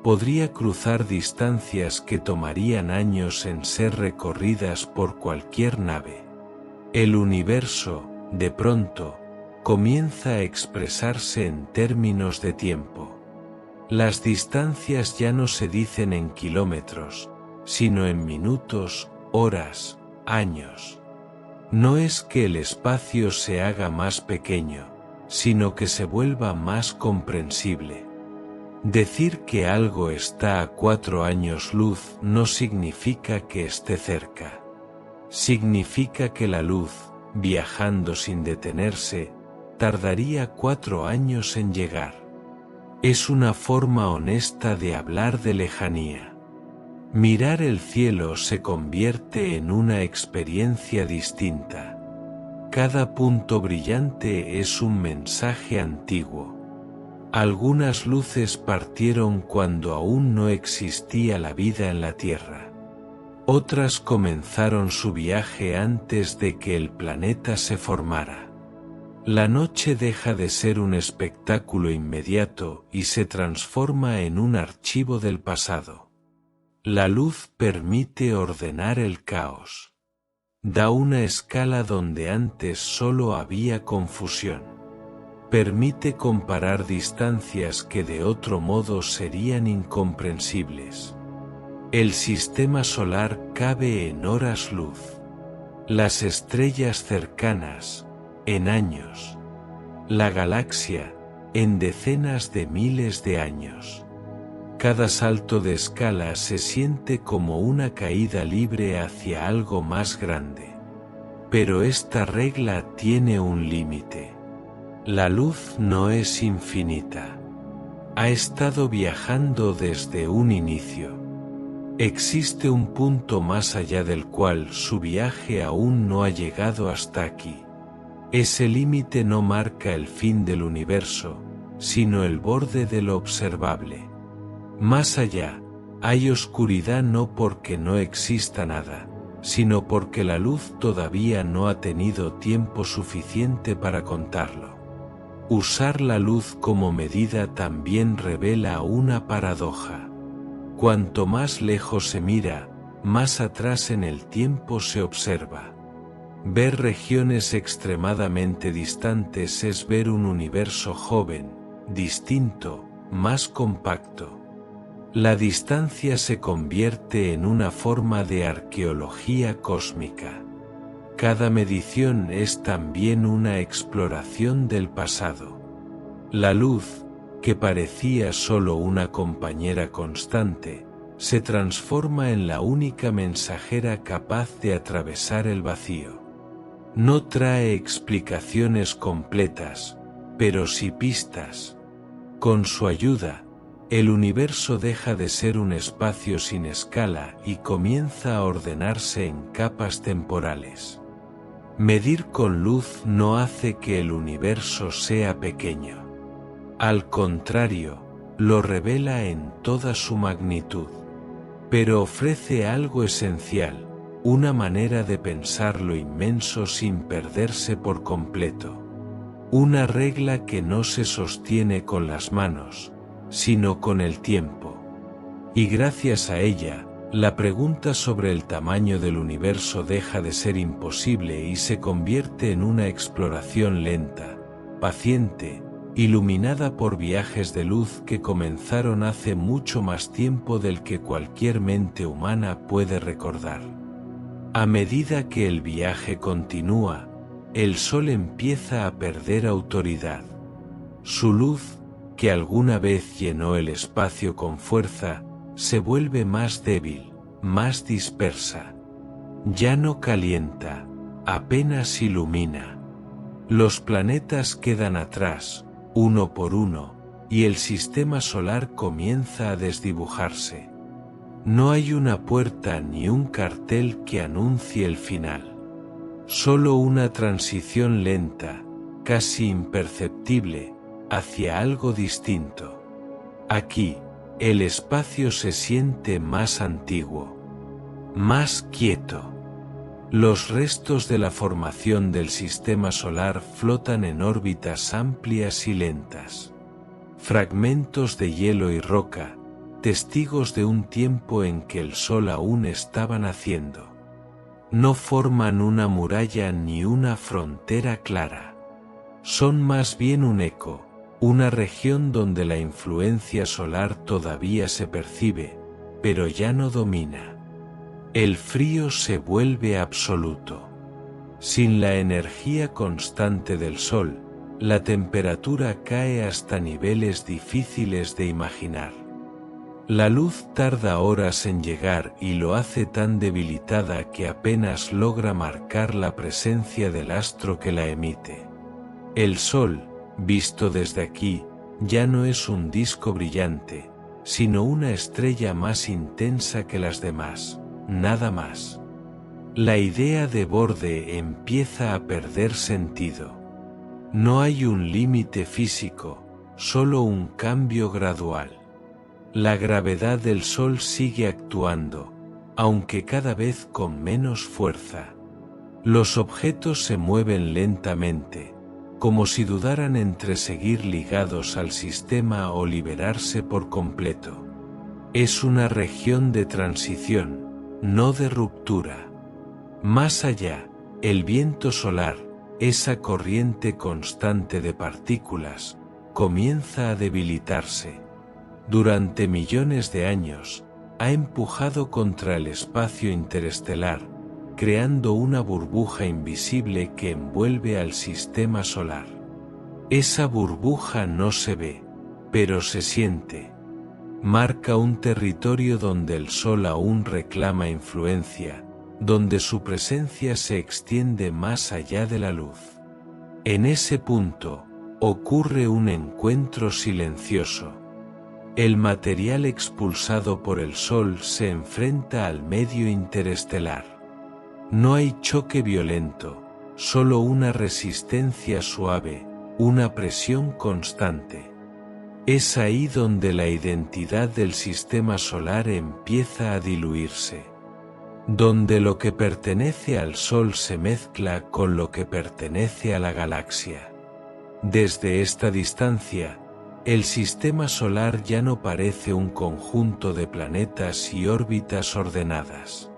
podría cruzar distancias que tomarían años en ser recorridas por cualquier nave. El universo, de pronto, comienza a expresarse en términos de tiempo. Las distancias ya no se dicen en kilómetros, sino en minutos, horas, años. No es que el espacio se haga más pequeño, sino que se vuelva más comprensible. Decir que algo está a 4 años luz no significa que esté cerca. Significa que la luz, viajando sin detenerse, tardaría 4 años en llegar. Es una forma honesta de hablar de lejanía. Mirar el cielo se convierte en una experiencia distinta. Cada punto brillante es un mensaje antiguo. Algunas luces partieron cuando aún no existía la vida en la Tierra. Otras comenzaron su viaje antes de que el planeta se formara. La noche deja de ser un espectáculo inmediato y se transforma en un archivo del pasado. La luz permite ordenar el caos. Da una escala donde antes solo había confusión. Permite comparar distancias que de otro modo serían incomprensibles. El sistema solar cabe en horas luz. Las estrellas cercanas, en años. La galaxia, en decenas de miles de años. Cada salto de escala se siente como una caída libre hacia algo más grande. Pero esta regla tiene un límite. La luz no es infinita. Ha estado viajando desde un inicio. Existe un punto más allá del cual su viaje aún no ha llegado hasta aquí. Ese límite no marca el fin del universo, sino el borde de lo observable. Más allá, hay oscuridad no porque no exista nada, sino porque la luz todavía no ha tenido tiempo suficiente para contarlo. Usar la luz como medida también revela una paradoja. Cuanto más lejos se mira, más atrás en el tiempo se observa. Ver regiones extremadamente distantes es ver un universo joven, distinto, más compacto. La distancia se convierte en una forma de arqueología cósmica. Cada medición es también una exploración del pasado. La luz, que parecía solo una compañera constante, se transforma en la única mensajera capaz de atravesar el vacío. No trae explicaciones completas, pero sí pistas. Con su ayuda, el universo deja de ser un espacio sin escala y comienza a ordenarse en capas temporales. Medir con luz no hace que el universo sea pequeño. Al contrario, lo revela en toda su magnitud. Pero ofrece algo esencial, una manera de pensar lo inmenso sin perderse por completo. Una regla que no se sostiene con las manos, sino con el tiempo. Y gracias a ella, la pregunta sobre el tamaño del universo deja de ser imposible y se convierte en una exploración lenta, paciente, iluminada por viajes de luz que comenzaron hace mucho más tiempo del que cualquier mente humana puede recordar. A medida que el viaje continúa, el Sol empieza a perder autoridad. Su luz, que alguna vez llenó el espacio con fuerza, se vuelve más débil, más dispersa. Ya no calienta, apenas ilumina. Los planetas quedan atrás, uno por uno, y el sistema solar comienza a desdibujarse. No hay una puerta ni un cartel que anuncie el final. Solo una transición lenta, casi imperceptible, hacia algo distinto. Aquí, el espacio se siente más antiguo, más quieto. Los restos de la formación del sistema solar flotan en órbitas amplias y lentas. Fragmentos de hielo y roca, testigos de un tiempo en que el Sol aún estaba naciendo. No forman una muralla ni una frontera clara. Son más bien un eco, una región donde la influencia solar todavía se percibe, pero ya no domina. El frío se vuelve absoluto. Sin la energía constante del Sol, la temperatura cae hasta niveles difíciles de imaginar. La luz tarda horas en llegar y lo hace tan debilitada que apenas logra marcar la presencia del astro que la emite. El Sol, visto desde aquí, ya no es un disco brillante, sino una estrella más intensa que las demás. Nada más. La idea de borde empieza a perder sentido. No hay un límite físico, solo un cambio gradual. La gravedad del Sol sigue actuando, aunque cada vez con menos fuerza. Los objetos se mueven lentamente, como si dudaran entre seguir ligados al sistema o liberarse por completo. Es una región de transición, no de ruptura. Más allá, el viento solar, esa corriente constante de partículas, comienza a debilitarse. Durante millones de años, ha empujado contra el espacio interestelar, creando una burbuja invisible que envuelve al sistema solar. Esa burbuja no se ve, pero se siente. Marca un territorio donde el Sol aún reclama influencia, donde su presencia se extiende más allá de la luz. En ese punto, ocurre un encuentro silencioso. El material expulsado por el Sol se enfrenta al medio interestelar. No hay choque violento, solo una resistencia suave, una presión constante. Es ahí donde la identidad del sistema solar empieza a diluirse. Donde lo que pertenece al Sol se mezcla con lo que pertenece a la galaxia. Desde esta distancia, el sistema solar ya no parece un conjunto de planetas y órbitas ordenadas.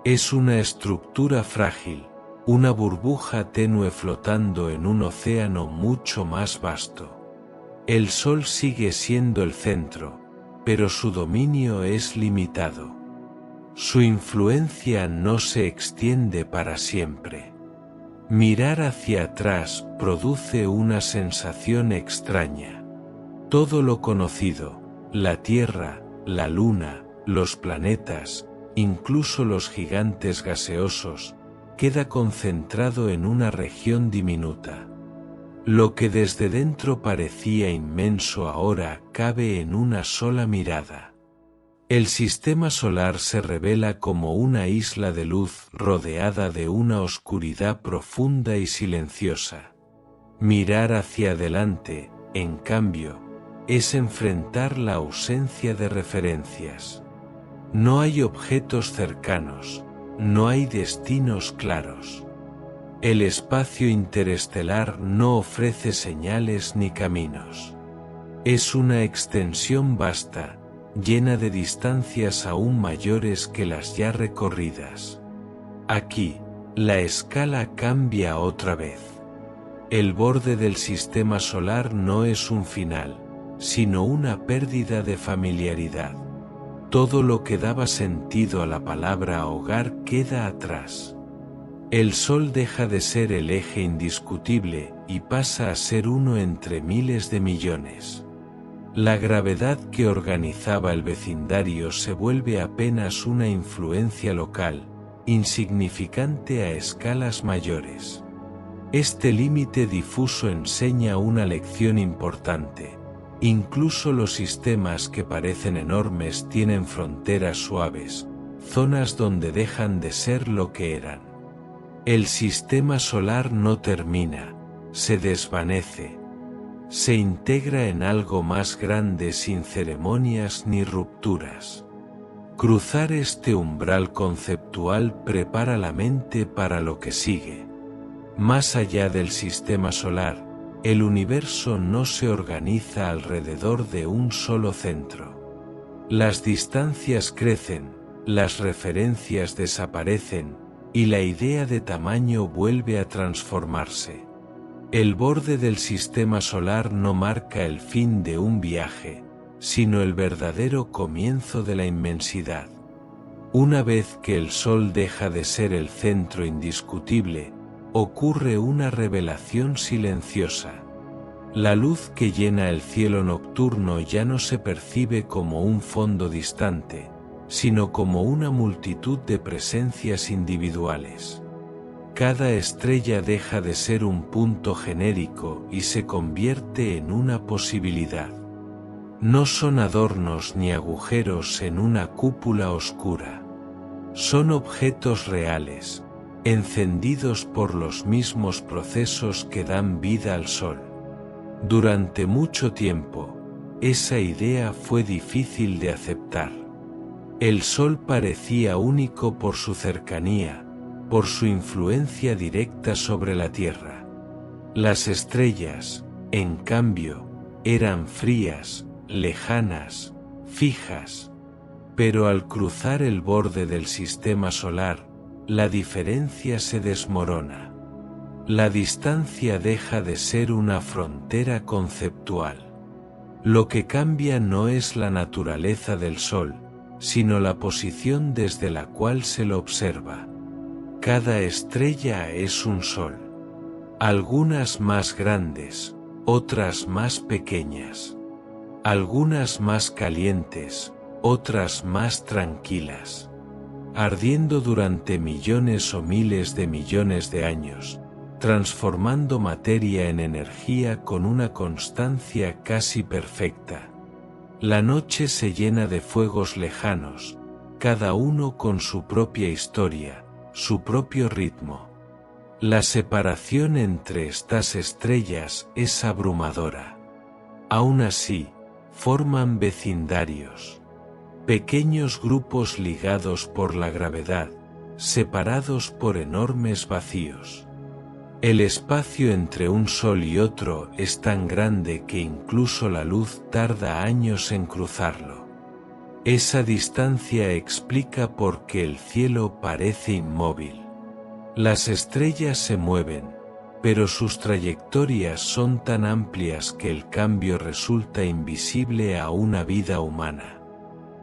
Es una estructura frágil, una burbuja tenue flotando en un océano mucho más vasto. El Sol sigue siendo el centro, pero su dominio es limitado. Su influencia no se extiende para siempre. Mirar hacia atrás produce una sensación extraña. Todo lo conocido, la Tierra, la Luna, los planetas, incluso los gigantes gaseosos, queda concentrado en una región diminuta. Lo que desde dentro parecía inmenso ahora cabe en una sola mirada. El sistema solar se revela como una isla de luz rodeada de una oscuridad profunda y silenciosa. Mirar hacia adelante, en cambio, es enfrentar la ausencia de referencias. No hay objetos cercanos, no hay destinos claros. El espacio interestelar no ofrece señales ni caminos. Es una extensión vasta, llena de distancias aún mayores que las ya recorridas. Aquí, la escala cambia otra vez. El borde del sistema solar no es un final, sino una pérdida de familiaridad. Todo lo que daba sentido a la palabra hogar queda atrás. El Sol deja de ser el eje indiscutible y pasa a ser uno entre miles de millones. La gravedad que organizaba el vecindario se vuelve apenas una influencia local, insignificante a escalas mayores. Este límite difuso enseña una lección importante. Incluso los sistemas que parecen enormes tienen fronteras suaves, zonas donde dejan de ser lo que eran. El sistema solar no termina, se desvanece. Se integra en algo más grande sin ceremonias ni rupturas. Cruzar este umbral conceptual prepara la mente para lo que sigue. Más allá del sistema solar, el universo no se organiza alrededor de un solo centro. Las distancias crecen, las referencias desaparecen, y la idea de tamaño vuelve a transformarse. El borde del sistema solar no marca el fin de un viaje, sino el verdadero comienzo de la inmensidad. Una vez que el Sol deja de ser el centro indiscutible, ocurre una revelación silenciosa. La luz que llena el cielo nocturno ya no se percibe como un fondo distante, sino como una multitud de presencias individuales. Cada estrella deja de ser un punto genérico y se convierte en una posibilidad. No son adornos ni agujeros en una cúpula oscura. Son objetos reales, encendidos por los mismos procesos que dan vida al Sol. Durante mucho tiempo, esa idea fue difícil de aceptar. El Sol parecía único por su cercanía, por su influencia directa sobre la Tierra. Las estrellas, en cambio, eran frías, lejanas, fijas. Pero al cruzar el borde del sistema solar, la diferencia se desmorona. La distancia deja de ser una frontera conceptual. Lo que cambia no es la naturaleza del Sol, sino la posición desde la cual se lo observa. Cada estrella es un Sol. Algunas más grandes, otras más pequeñas. Algunas más calientes, otras más tranquilas. Ardiendo durante millones o miles de millones de años, transformando materia en energía con una constancia casi perfecta. La noche se llena de fuegos lejanos, cada uno con su propia historia, su propio ritmo. La separación entre estas estrellas es abrumadora. Aún así, forman vecindarios. Pequeños grupos ligados por la gravedad, separados por enormes vacíos. El espacio entre un Sol y otro es tan grande que incluso la luz tarda años en cruzarlo. Esa distancia explica por qué el cielo parece inmóvil. Las estrellas se mueven, pero sus trayectorias son tan amplias que el cambio resulta invisible a una vida humana.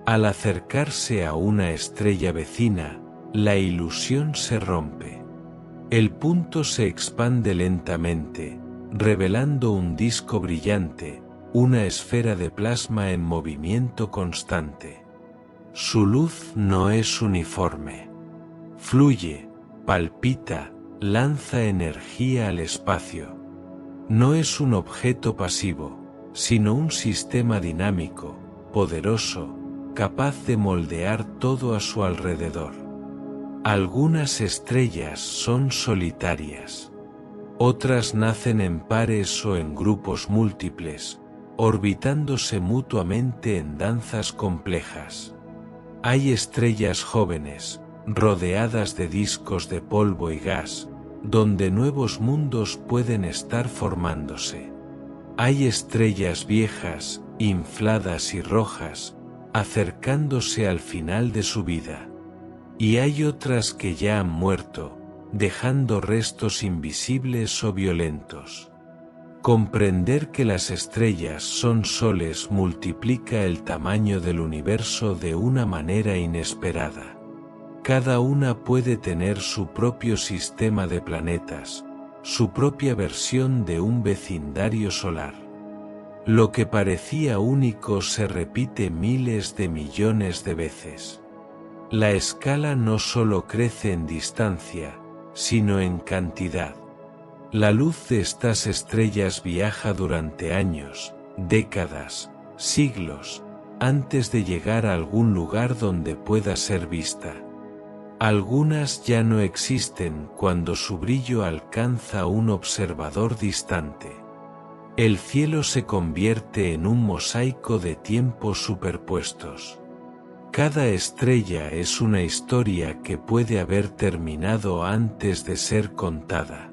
Al acercarse a una estrella vecina, la ilusión se rompe. El punto se expande lentamente, revelando un disco brillante, una esfera de plasma en movimiento constante. Su luz no es uniforme. Fluye, palpita, lanza energía al espacio. No es un objeto pasivo, sino un sistema dinámico, poderoso, capaz de moldear todo a su alrededor. Algunas estrellas son solitarias. Otras nacen en pares o en grupos múltiples, orbitándose mutuamente en danzas complejas. Hay estrellas jóvenes, rodeadas de discos de polvo y gas, donde nuevos mundos pueden estar formándose. Hay estrellas viejas, infladas y rojas, acercándose al final de su vida. Y hay otras que ya han muerto, dejando restos invisibles o violentos. Comprender que las estrellas son soles multiplica el tamaño del universo de una manera inesperada. Cada una puede tener su propio sistema de planetas, su propia versión de un vecindario solar. Lo que parecía único se repite miles de millones de veces. La escala no solo crece en distancia, sino en cantidad. La luz de estas estrellas viaja durante años, décadas, siglos, antes de llegar a algún lugar donde pueda ser vista. Algunas ya no existen cuando su brillo alcanza a un observador distante. El cielo se convierte en un mosaico de tiempos superpuestos. Cada estrella es una historia que puede haber terminado antes de ser contada.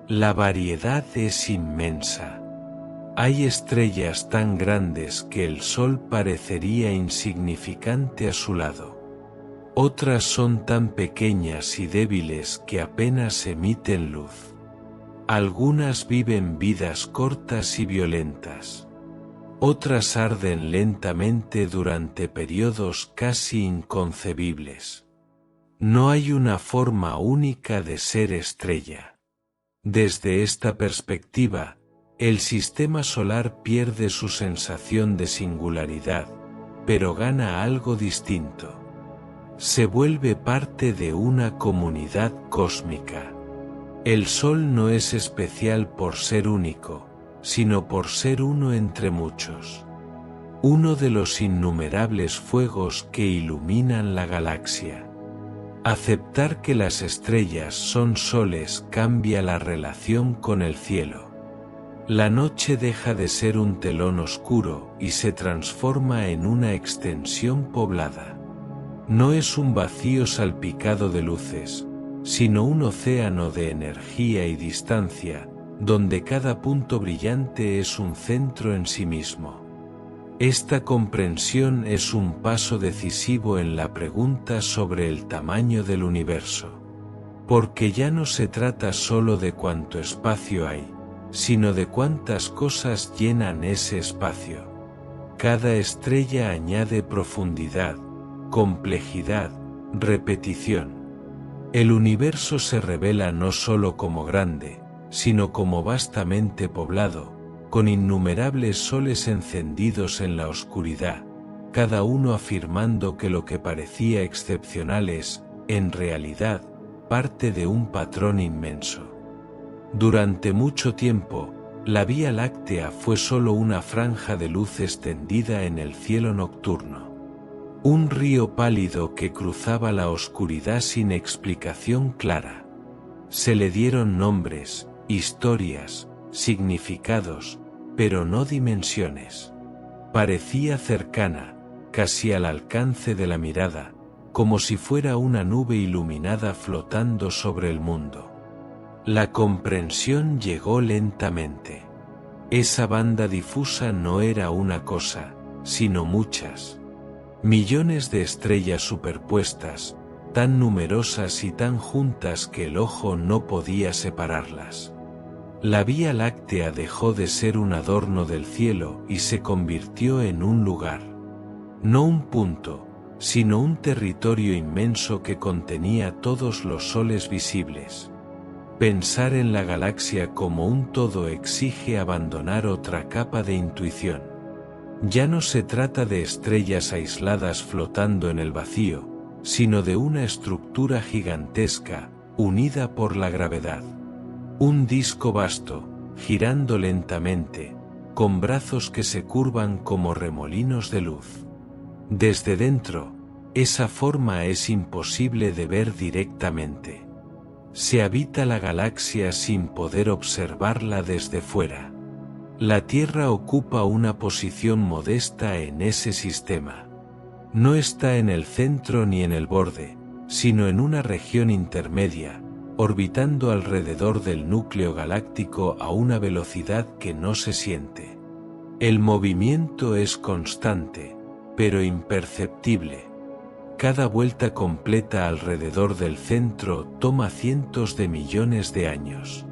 La variedad es inmensa. Hay estrellas tan grandes que el Sol parecería insignificante a su lado. Otras son tan pequeñas y débiles que apenas emiten luz. Algunas viven vidas cortas y violentas. Otras arden lentamente durante periodos casi inconcebibles. No hay una forma única de ser estrella. Desde esta perspectiva, el sistema solar pierde su sensación de singularidad, pero gana algo distinto. Se vuelve parte de una comunidad cósmica. El Sol no es especial por ser único, sino por ser uno entre muchos. Uno de los innumerables fuegos que iluminan la galaxia. Aceptar que las estrellas son soles cambia la relación con el cielo. La noche deja de ser un telón oscuro y se transforma en una extensión poblada. No es un vacío salpicado de luces, sino un océano de energía y distancia, donde cada punto brillante es un centro en sí mismo. Esta comprensión es un paso decisivo en la pregunta sobre el tamaño del universo. Porque ya no se trata solo de cuánto espacio hay, sino de cuántas cosas llenan ese espacio. Cada estrella añade profundidad, complejidad, repetición. El universo se revela no solo como grande, sino como vastamente poblado, con innumerables soles encendidos en la oscuridad, cada uno afirmando que lo que parecía excepcional es, en realidad, parte de un patrón inmenso. Durante mucho tiempo, la Vía Láctea fue solo una franja de luz extendida en el cielo nocturno. Un río pálido que cruzaba la oscuridad sin explicación clara. Se le dieron nombres, historias, significados, pero no dimensiones. Parecía cercana, casi al alcance de la mirada, como si fuera una nube iluminada flotando sobre el mundo. La comprensión llegó lentamente. Esa banda difusa no era una cosa, sino muchas. Millones de estrellas superpuestas, tan numerosas y tan juntas que el ojo no podía separarlas. La Vía Láctea dejó de ser un adorno del cielo y se convirtió en un lugar. No un punto, sino un territorio inmenso que contenía todos los soles visibles. Pensar en la galaxia como un todo exige abandonar otra capa de intuición. Ya no se trata de estrellas aisladas flotando en el vacío, sino de una estructura gigantesca, unida por la gravedad. Un disco vasto, girando lentamente, con brazos que se curvan como remolinos de luz. Desde dentro, esa forma es imposible de ver directamente. Se habita la galaxia sin poder observarla desde fuera. La Tierra ocupa una posición modesta en ese sistema. No está en el centro ni en el borde, sino en una región intermedia, orbitando alrededor del núcleo galáctico a una velocidad que no se siente. El movimiento es constante, pero imperceptible. Cada vuelta completa alrededor del centro toma cientos de millones de años.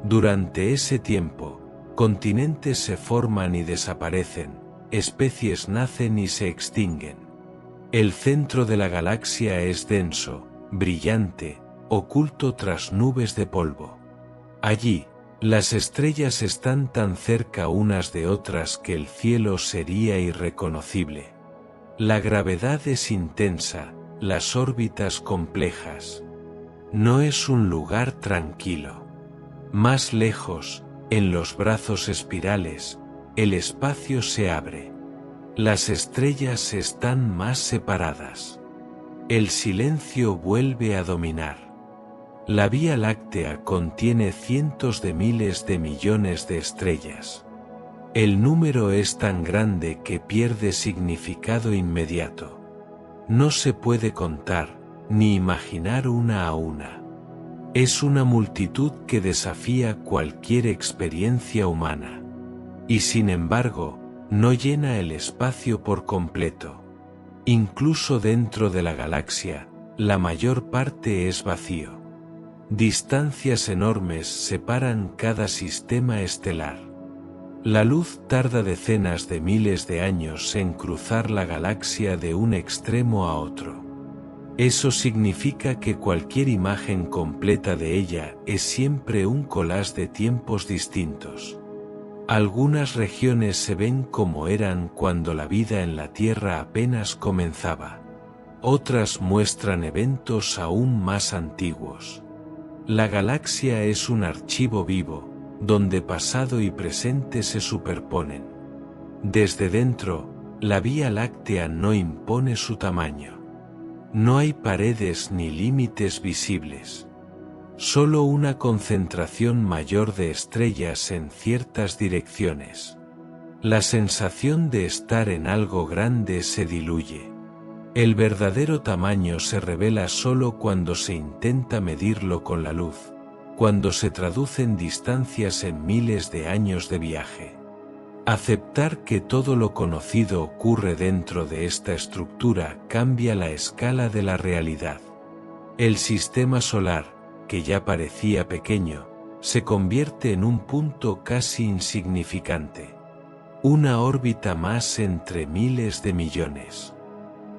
Durante ese tiempo, continentes se forman y desaparecen, especies nacen y se extinguen. El centro de la galaxia es denso, brillante, oculto tras nubes de polvo. Allí, las estrellas están tan cerca unas de otras que el cielo sería irreconocible. La gravedad es intensa, las órbitas complejas. No es un lugar tranquilo. Más lejos, en los brazos espirales, el espacio se abre. Las estrellas están más separadas. El silencio vuelve a dominar. La Vía Láctea contiene cientos de miles de millones de estrellas. El número es tan grande que pierde significado inmediato. No se puede contar, ni imaginar una a una. Es una multitud que desafía cualquier experiencia humana. Y sin embargo, no llena el espacio por completo. Incluso dentro de la galaxia, la mayor parte es vacío. Distancias enormes separan cada sistema estelar. La luz tarda decenas de miles de años en cruzar la galaxia de un extremo a otro. Eso significa que cualquier imagen completa de ella es siempre un collage de tiempos distintos. Algunas regiones se ven como eran cuando la vida en la Tierra apenas comenzaba. Otras muestran eventos aún más antiguos. La galaxia es un archivo vivo, donde pasado y presente se superponen. Desde dentro, la Vía Láctea no impone su tamaño. No hay paredes ni límites visibles. Solo una concentración mayor de estrellas en ciertas direcciones. La sensación de estar en algo grande se diluye. El verdadero tamaño se revela solo cuando se intenta medirlo con la luz, cuando se traducen distancias en miles de años de viaje. Aceptar que todo lo conocido ocurre dentro de esta estructura cambia la escala de la realidad. El sistema solar, que ya parecía pequeño, se convierte en un punto casi insignificante. Una órbita más entre miles de millones.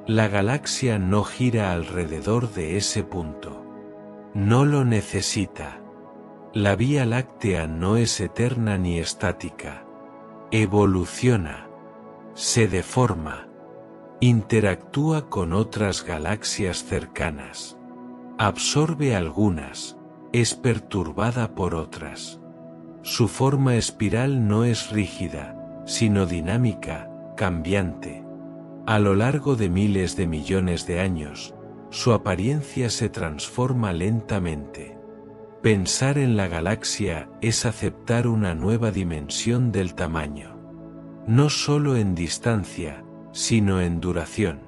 La galaxia no gira alrededor de ese punto. No lo necesita. La Vía Láctea no es eterna ni estática. Evoluciona. Se deforma. Interactúa con otras galaxias cercanas. Absorbe algunas, es perturbada por otras. Su forma espiral no es rígida, sino dinámica, cambiante. A lo largo de miles de millones de años, su apariencia se transforma lentamente. Pensar en la galaxia es aceptar una nueva dimensión del tamaño. No solo en distancia, sino en duración.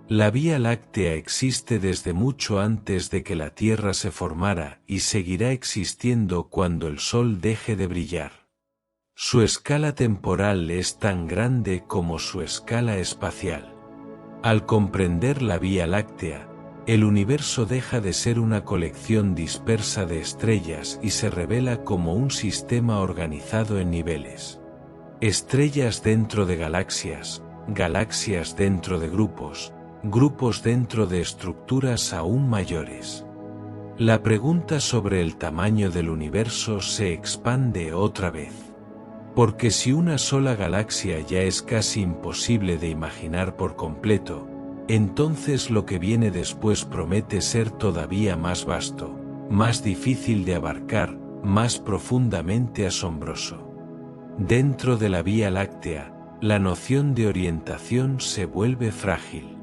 La Vía Láctea existe desde mucho antes de que la Tierra se formara y seguirá existiendo cuando el Sol deje de brillar. Su escala temporal es tan grande como su escala espacial. Al comprender la Vía Láctea, el universo deja de ser una colección dispersa de estrellas y se revela como un sistema organizado en niveles. Estrellas dentro de galaxias, galaxias dentro de grupos, grupos dentro de estructuras aún mayores. La pregunta sobre el tamaño del universo se expande otra vez. Porque si una sola galaxia ya es casi imposible de imaginar por completo, entonces lo que viene después promete ser todavía más vasto, más difícil de abarcar, más profundamente asombroso. Dentro de la Vía Láctea, la noción de orientación se vuelve frágil.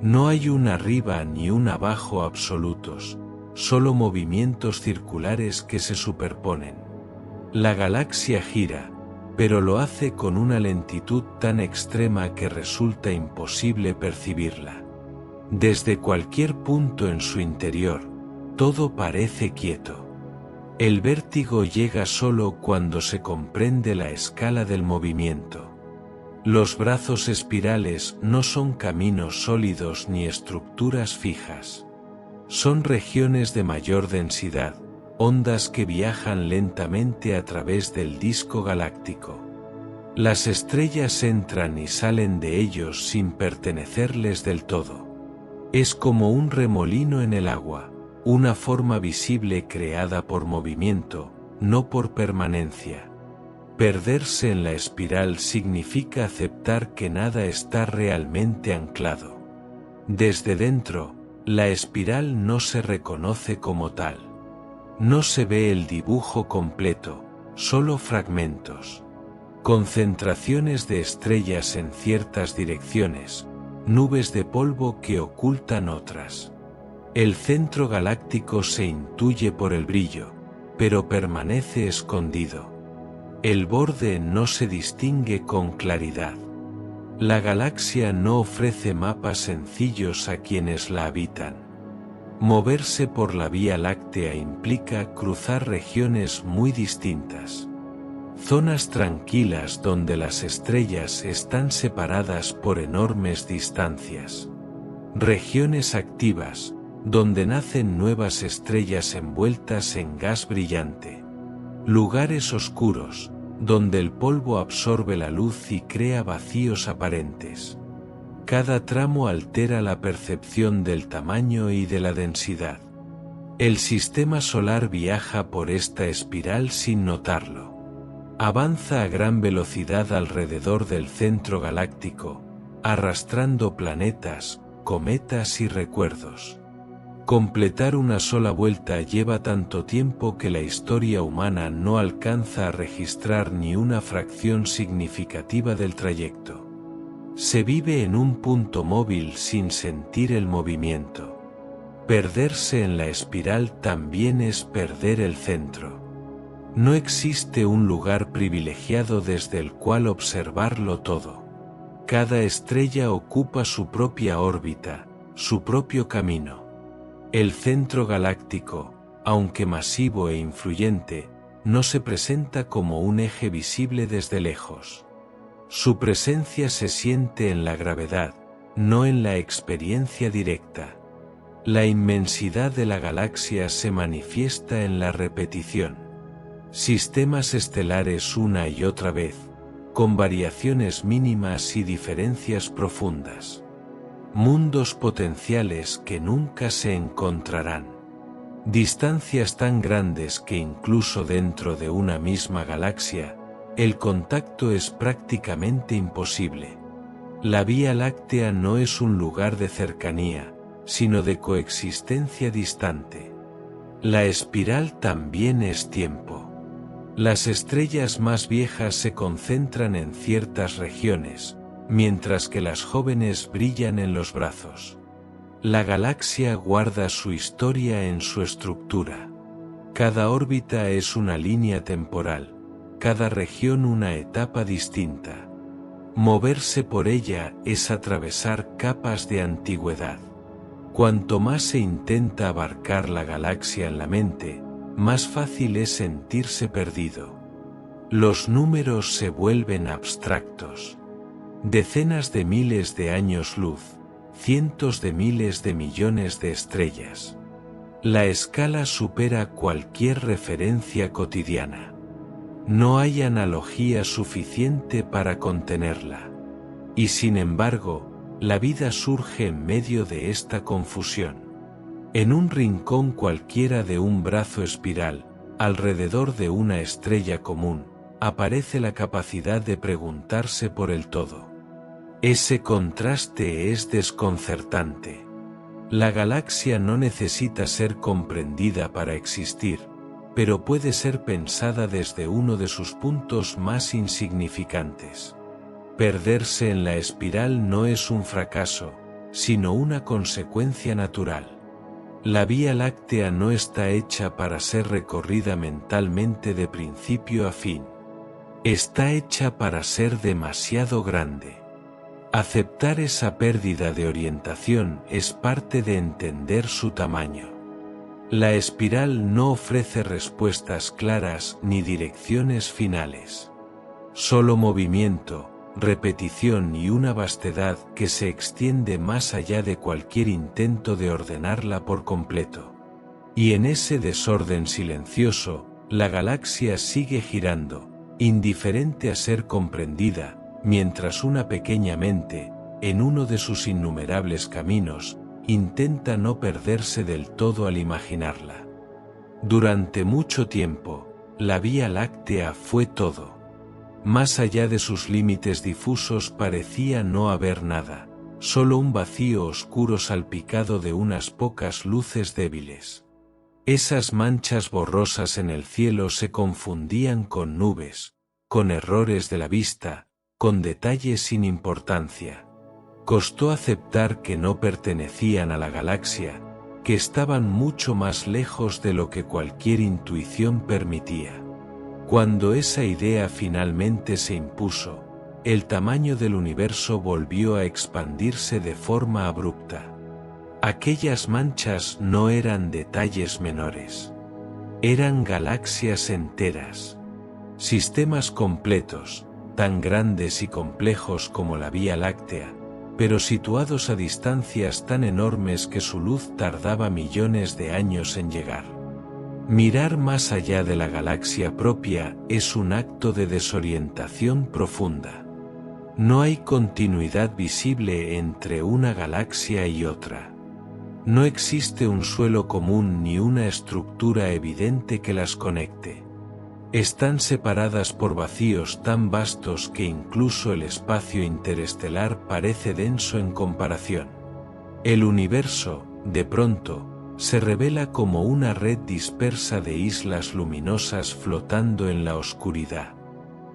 No hay un arriba ni un abajo absolutos, solo movimientos circulares que se superponen. La galaxia gira, pero lo hace con una lentitud tan extrema que resulta imposible percibirla. Desde cualquier punto en su interior, todo parece quieto. El vértigo llega solo cuando se comprende la escala del movimiento. Los brazos espirales no son caminos sólidos ni estructuras fijas. Son regiones de mayor densidad, ondas que viajan lentamente a través del disco galáctico. Las estrellas entran y salen de ellos sin pertenecerles del todo. Es como un remolino en el agua, una forma visible creada por movimiento, no por permanencia. Perderse en la espiral significa aceptar que nada está realmente anclado. Desde dentro, la espiral no se reconoce como tal. No se ve el dibujo completo, solo fragmentos. Concentraciones de estrellas en ciertas direcciones, nubes de polvo que ocultan otras. El centro galáctico se intuye por el brillo, pero permanece escondido. El borde no se distingue con claridad. La galaxia no ofrece mapas sencillos a quienes la habitan. Moverse por la Vía Láctea implica cruzar regiones muy distintas. Zonas tranquilas donde las estrellas están separadas por enormes distancias. Regiones activas, donde nacen nuevas estrellas envueltas en gas brillante. Lugares oscuros, donde el polvo absorbe la luz y crea vacíos aparentes. Cada tramo altera la percepción del tamaño y de la densidad. El sistema solar viaja por esta espiral sin notarlo. Avanza a gran velocidad alrededor del centro galáctico, arrastrando planetas, cometas y recuerdos. Completar una sola vuelta lleva tanto tiempo que la historia humana no alcanza a registrar ni una fracción significativa del trayecto. Se vive en un punto móvil sin sentir el movimiento. Perderse en la espiral también es perder el centro. No existe un lugar privilegiado desde el cual observarlo todo. Cada estrella ocupa su propia órbita, su propio camino. El centro galáctico, aunque masivo e influyente, no se presenta como un eje visible desde lejos. Su presencia se siente en la gravedad, no en la experiencia directa. La inmensidad de la galaxia se manifiesta en la repetición. Sistemas estelares una y otra vez, con variaciones mínimas y diferencias profundas. Mundos potenciales que nunca se encontrarán. Distancias tan grandes que incluso dentro de una misma galaxia, el contacto es prácticamente imposible. La Vía Láctea no es un lugar de cercanía, sino de coexistencia distante. La espiral también es tiempo. Las estrellas más viejas se concentran en ciertas regiones, mientras que las jóvenes brillan en los brazos. La galaxia guarda su historia en su estructura. Cada órbita es una línea temporal, cada región una etapa distinta. Moverse por ella es atravesar capas de antigüedad. Cuanto más se intenta abarcar la galaxia en la mente, más fácil es sentirse perdido. Los números se vuelven abstractos. Decenas de miles de años luz, cientos de miles de millones de estrellas. La escala supera cualquier referencia cotidiana. No hay analogía suficiente para contenerla. Y sin embargo, la vida surge en medio de esta confusión. En un rincón cualquiera de un brazo espiral, alrededor de una estrella común, aparece la capacidad de preguntarse por el todo. Ese contraste es desconcertante. La galaxia no necesita ser comprendida para existir, pero puede ser pensada desde uno de sus puntos más insignificantes. Perderse en la espiral no es un fracaso, sino una consecuencia natural. La Vía Láctea no está hecha para ser recorrida mentalmente de principio a fin. Está hecha para ser demasiado grande. Aceptar esa pérdida de orientación es parte de entender su tamaño. La espiral no ofrece respuestas claras ni direcciones finales. Solo movimiento, repetición y una vastedad que se extiende más allá de cualquier intento de ordenarla por completo. Y en ese desorden silencioso, la galaxia sigue girando, indiferente a ser comprendida, mientras una pequeña mente, en uno de sus innumerables caminos, intenta no perderse del todo al imaginarla. Durante mucho tiempo, la Vía Láctea fue todo. Más allá de sus límites difusos parecía no haber nada, solo un vacío oscuro salpicado de unas pocas luces débiles. Esas manchas borrosas en el cielo se confundían con nubes, con errores de la vista, con detalles sin importancia. Costó aceptar que no pertenecían a la galaxia, que estaban mucho más lejos de lo que cualquier intuición permitía. Cuando esa idea finalmente se impuso, el tamaño del universo volvió a expandirse de forma abrupta. Aquellas manchas no eran detalles menores. Eran galaxias enteras. Sistemas completos, tan grandes y complejos como la Vía Láctea, pero situados a distancias tan enormes que su luz tardaba millones de años en llegar. Mirar más allá de la galaxia propia es un acto de desorientación profunda. No hay continuidad visible entre una galaxia y otra. No existe un suelo común ni una estructura evidente que las conecte. Están separadas por vacíos tan vastos que incluso el espacio interestelar parece denso en comparación. El universo, de pronto, se revela como una red dispersa de islas luminosas flotando en la oscuridad.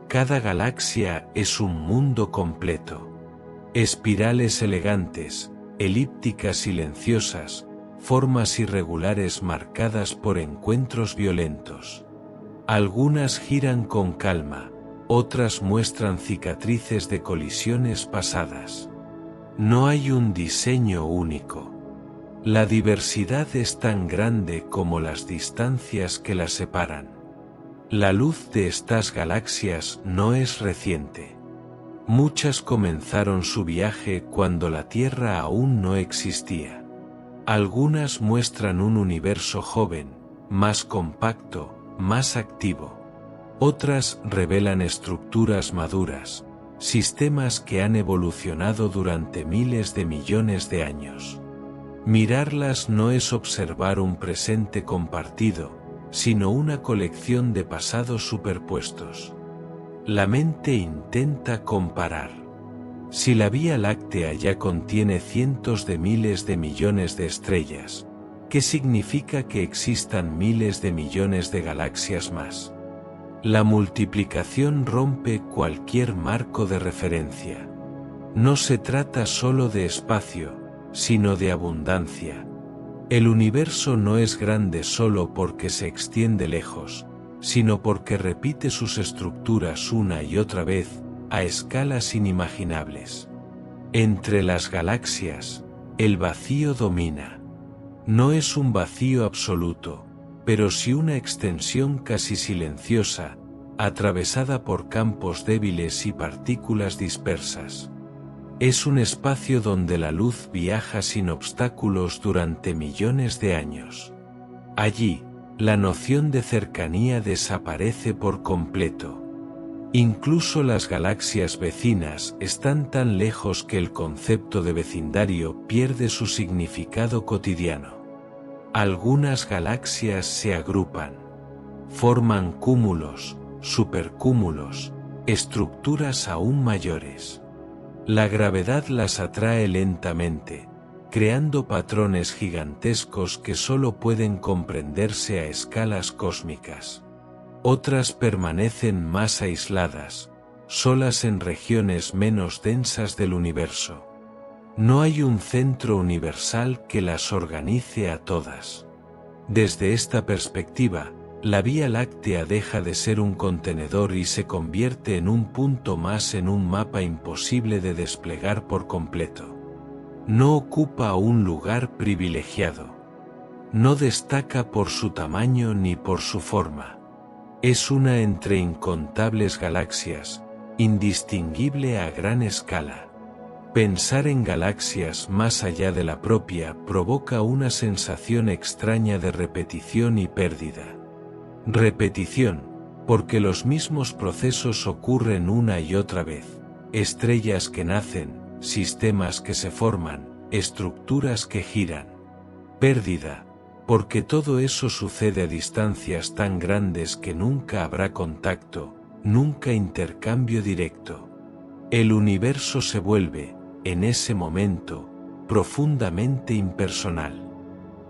Cada galaxia es un mundo completo. Espirales elegantes, elípticas silenciosas, formas irregulares marcadas por encuentros violentos. Algunas giran con calma, otras muestran cicatrices de colisiones pasadas. No hay un diseño único. La diversidad es tan grande como las distancias que las separan. La luz de estas galaxias no es reciente. Muchas comenzaron su viaje cuando la Tierra aún no existía. Algunas muestran un universo joven, más compacto, más activo. Otras revelan estructuras maduras, sistemas que han evolucionado durante miles de millones de años. Mirarlas no es observar un presente compartido, sino una colección de pasados superpuestos. La mente intenta comparar. Si la Vía Láctea ya contiene cientos de miles de millones de estrellas, ¿qué significa que existan miles de millones de galaxias más? La multiplicación rompe cualquier marco de referencia. No se trata solo de espacio, sino de abundancia. El universo no es grande solo porque se extiende lejos, sino porque repite sus estructuras una y otra vez, a escalas inimaginables. Entre las galaxias, el vacío domina. No es un vacío absoluto, pero sí una extensión casi silenciosa, atravesada por campos débiles y partículas dispersas. Es un espacio donde la luz viaja sin obstáculos durante millones de años. Allí, la noción de cercanía desaparece por completo. Incluso las galaxias vecinas están tan lejos que el concepto de vecindario pierde su significado cotidiano. Algunas galaxias se agrupan. Forman cúmulos, supercúmulos, estructuras aún mayores. La gravedad las atrae lentamente, creando patrones gigantescos que solo pueden comprenderse a escalas cósmicas. Otras permanecen más aisladas, solas en regiones menos densas del universo. No hay un centro universal que las organice a todas. Desde esta perspectiva, la Vía Láctea deja de ser un contenedor y se convierte en un punto más en un mapa imposible de desplegar por completo. No ocupa un lugar privilegiado. No destaca por su tamaño ni por su forma. Es una entre incontables galaxias, indistinguible a gran escala. Pensar en galaxias más allá de la propia provoca una sensación extraña de repetición y pérdida. Repetición, porque los mismos procesos ocurren una y otra vez. Estrellas que nacen, sistemas que se forman, estructuras que giran. Pérdida, porque todo eso sucede a distancias tan grandes que nunca habrá contacto, nunca intercambio directo. El universo se vuelve, en ese momento, profundamente impersonal.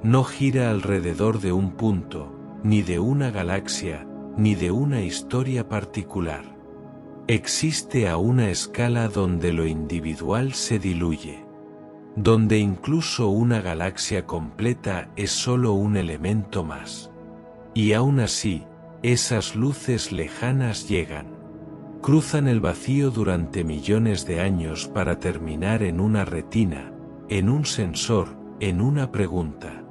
No gira alrededor de un punto, ni de una galaxia, ni de una historia particular. Existe a una escala donde lo individual se diluye, donde incluso una galaxia completa es solo un elemento más. Y aún así, esas luces lejanas llegan. Cruzan el vacío durante millones de años para terminar en una retina, en un sensor, en una pregunta.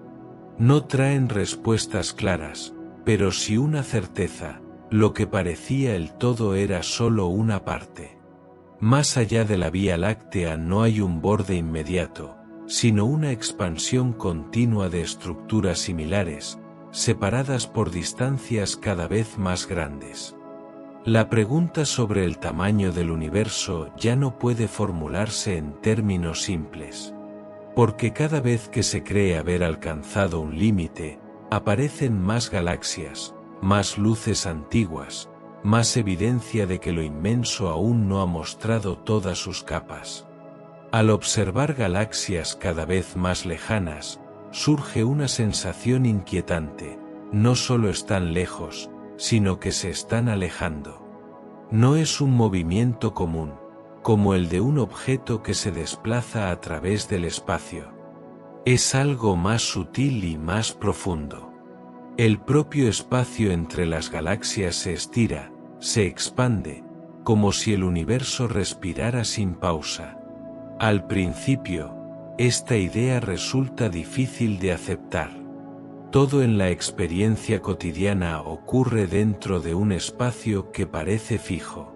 No traen respuestas claras, pero sí una certeza: lo que parecía el todo era solo una parte. Más allá de la Vía Láctea no hay un borde inmediato, sino una expansión continua de estructuras similares, separadas por distancias cada vez más grandes. La pregunta sobre el tamaño del universo ya no puede formularse en términos simples. Porque cada vez que se cree haber alcanzado un límite, aparecen más galaxias, más luces antiguas, más evidencia de que lo inmenso aún no ha mostrado todas sus capas. Al observar galaxias cada vez más lejanas, surge una sensación inquietante: no solo están lejos, sino que se están alejando. No es un movimiento común, como el de un objeto que se desplaza a través del espacio. Es algo más sutil y más profundo. El propio espacio entre las galaxias se estira, se expande, como si el universo respirara sin pausa. Al principio, esta idea resulta difícil de aceptar. Todo en la experiencia cotidiana ocurre dentro de un espacio que parece fijo.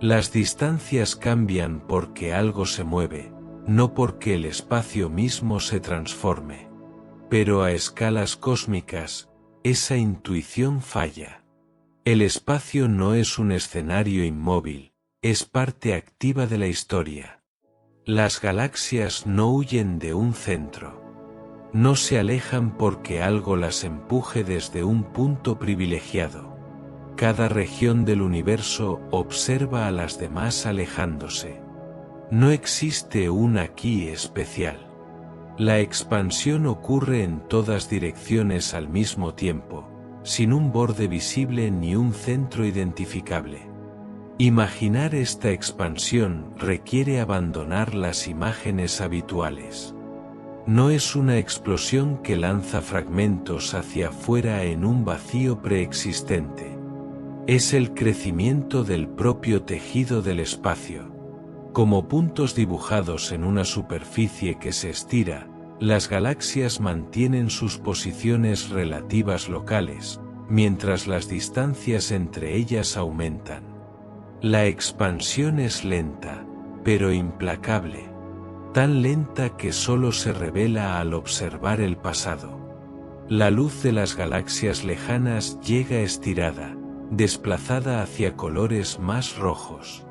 Las distancias cambian porque algo se mueve, no porque el espacio mismo se transforme. Pero a escalas cósmicas, esa intuición falla. El espacio no es un escenario inmóvil, es parte activa de la historia. Las galaxias no huyen de un centro. No se alejan porque algo las empuje desde un punto privilegiado. Cada región del universo observa a las demás alejándose. No existe un aquí especial. La expansión ocurre en todas direcciones al mismo tiempo, sin un borde visible ni un centro identificable. Imaginar esta expansión requiere abandonar las imágenes habituales. No es una explosión que lanza fragmentos hacia afuera en un vacío preexistente. Es el crecimiento del propio tejido del espacio. Como puntos dibujados en una superficie que se estira, las galaxias mantienen sus posiciones relativas locales, mientras las distancias entre ellas aumentan. La expansión es lenta, pero implacable. Tan lenta que solo se revela al observar el pasado. La luz de las galaxias lejanas llega estirada, desplazada hacia colores más rojos.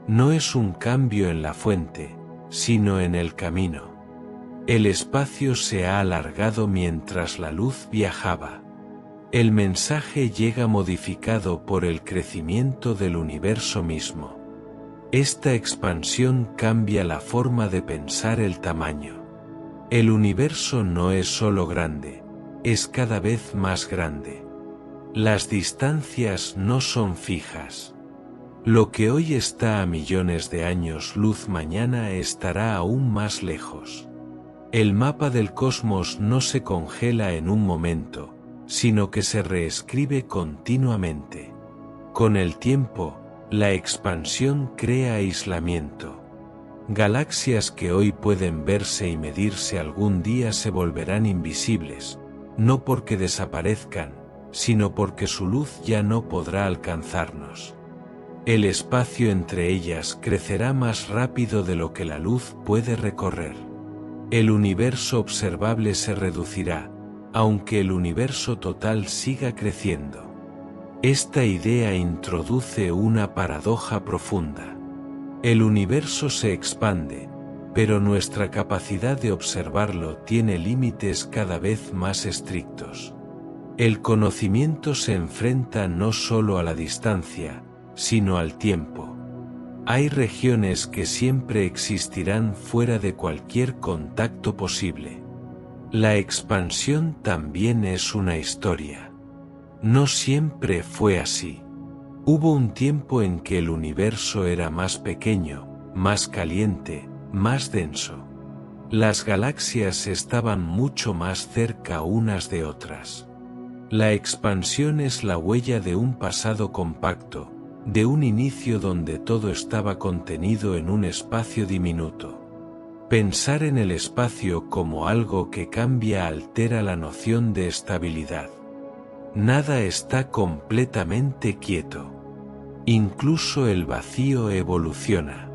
No es un cambio en la fuente, sino en el camino. El espacio se ha alargado mientras la luz viajaba. El mensaje llega modificado por el crecimiento del universo mismo. Esta expansión cambia la forma de pensar el tamaño. El universo no es solo grande, es cada vez más grande. Las distancias no son fijas. Lo que hoy está a millones de años luz mañana estará aún más lejos. El mapa del cosmos no se congela en un momento, sino que se reescribe continuamente. Con el tiempo, la expansión crea aislamiento. Galaxias que hoy pueden verse y medirse algún día se volverán invisibles, no porque desaparezcan, sino porque su luz ya no podrá alcanzarnos. El espacio entre ellas crecerá más rápido de lo que la luz puede recorrer. El universo observable se reducirá, aunque el universo total siga creciendo. Esta idea introduce una paradoja profunda. El universo se expande, pero nuestra capacidad de observarlo tiene límites cada vez más estrictos. El conocimiento se enfrenta no solo a la distancia, sino al tiempo. Hay regiones que siempre existirán fuera de cualquier contacto posible. La expansión también es una historia. No siempre fue así. Hubo un tiempo en que el universo era más pequeño, más caliente, más denso. Las galaxias estaban mucho más cerca unas de otras. La expansión es la huella de un pasado compacto, de un inicio donde todo estaba contenido en un espacio diminuto. Pensar en el espacio como algo que cambia altera la noción de estabilidad. Nada está completamente quieto. Incluso el vacío evoluciona.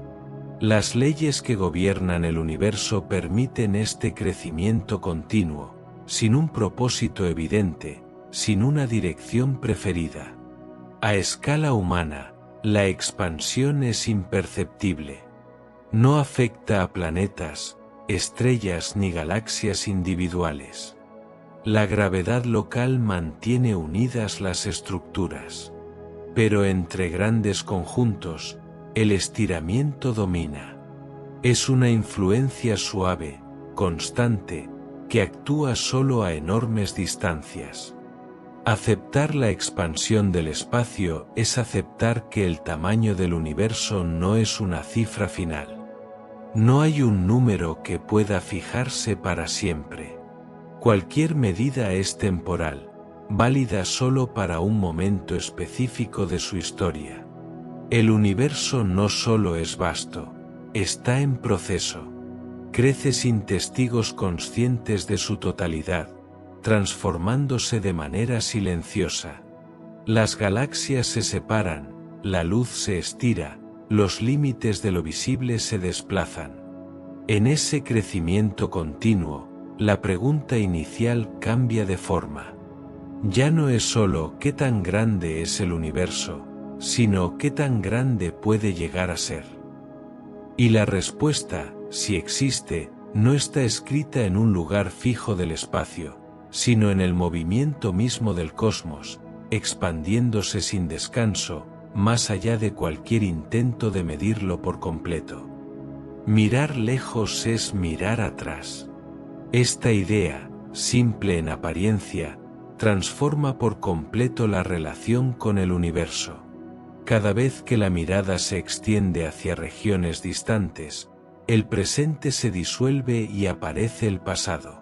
Las leyes que gobiernan el universo permiten este crecimiento continuo, sin un propósito evidente, sin una dirección preferida. A escala humana, la expansión es imperceptible. No afecta a planetas, estrellas ni galaxias individuales. La gravedad local mantiene unidas las estructuras. Pero entre grandes conjuntos, el estiramiento domina. Es una influencia suave, constante, que actúa solo a enormes distancias. Aceptar la expansión del espacio es aceptar que el tamaño del universo no es una cifra final. No hay un número que pueda fijarse para siempre. Cualquier medida es temporal, válida solo para un momento específico de su historia. El universo no solo es vasto, está en proceso. Crece sin testigos conscientes de su totalidad, transformándose de manera silenciosa. Las galaxias se separan, la luz se estira, los límites de lo visible se desplazan. En ese crecimiento continuo, la pregunta inicial cambia de forma. Ya no es solo qué tan grande es el universo, sino qué tan grande puede llegar a ser. Y la respuesta, si existe, no está escrita en un lugar fijo del espacio, sino en el movimiento mismo del cosmos, expandiéndose sin descanso, más allá de cualquier intento de medirlo por completo. Mirar lejos es mirar atrás. Esta idea, simple en apariencia, transforma por completo la relación con el universo. Cada vez que la mirada se extiende hacia regiones distantes, el presente se disuelve y aparece el pasado.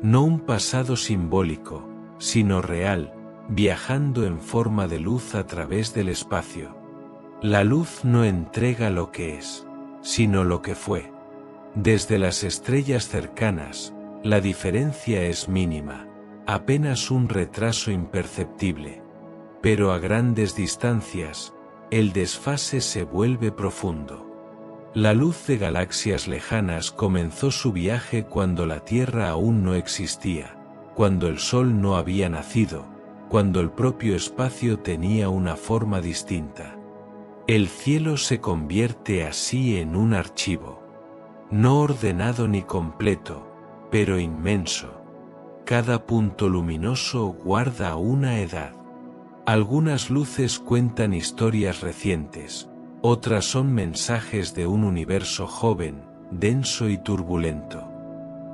No un pasado simbólico, sino real, viajando en forma de luz a través del espacio. La luz no entrega lo que es, sino lo que fue. Desde las estrellas cercanas, la diferencia es mínima, apenas un retraso imperceptible. Pero a grandes distancias, el desfase se vuelve profundo. La luz de galaxias lejanas comenzó su viaje cuando la Tierra aún no existía, cuando el Sol no había nacido, cuando el propio espacio tenía una forma distinta. El cielo se convierte así en un archivo. No ordenado ni completo, pero inmenso. Cada punto luminoso guarda una edad. Algunas luces cuentan historias recientes. Otras son mensajes de un universo joven, denso y turbulento.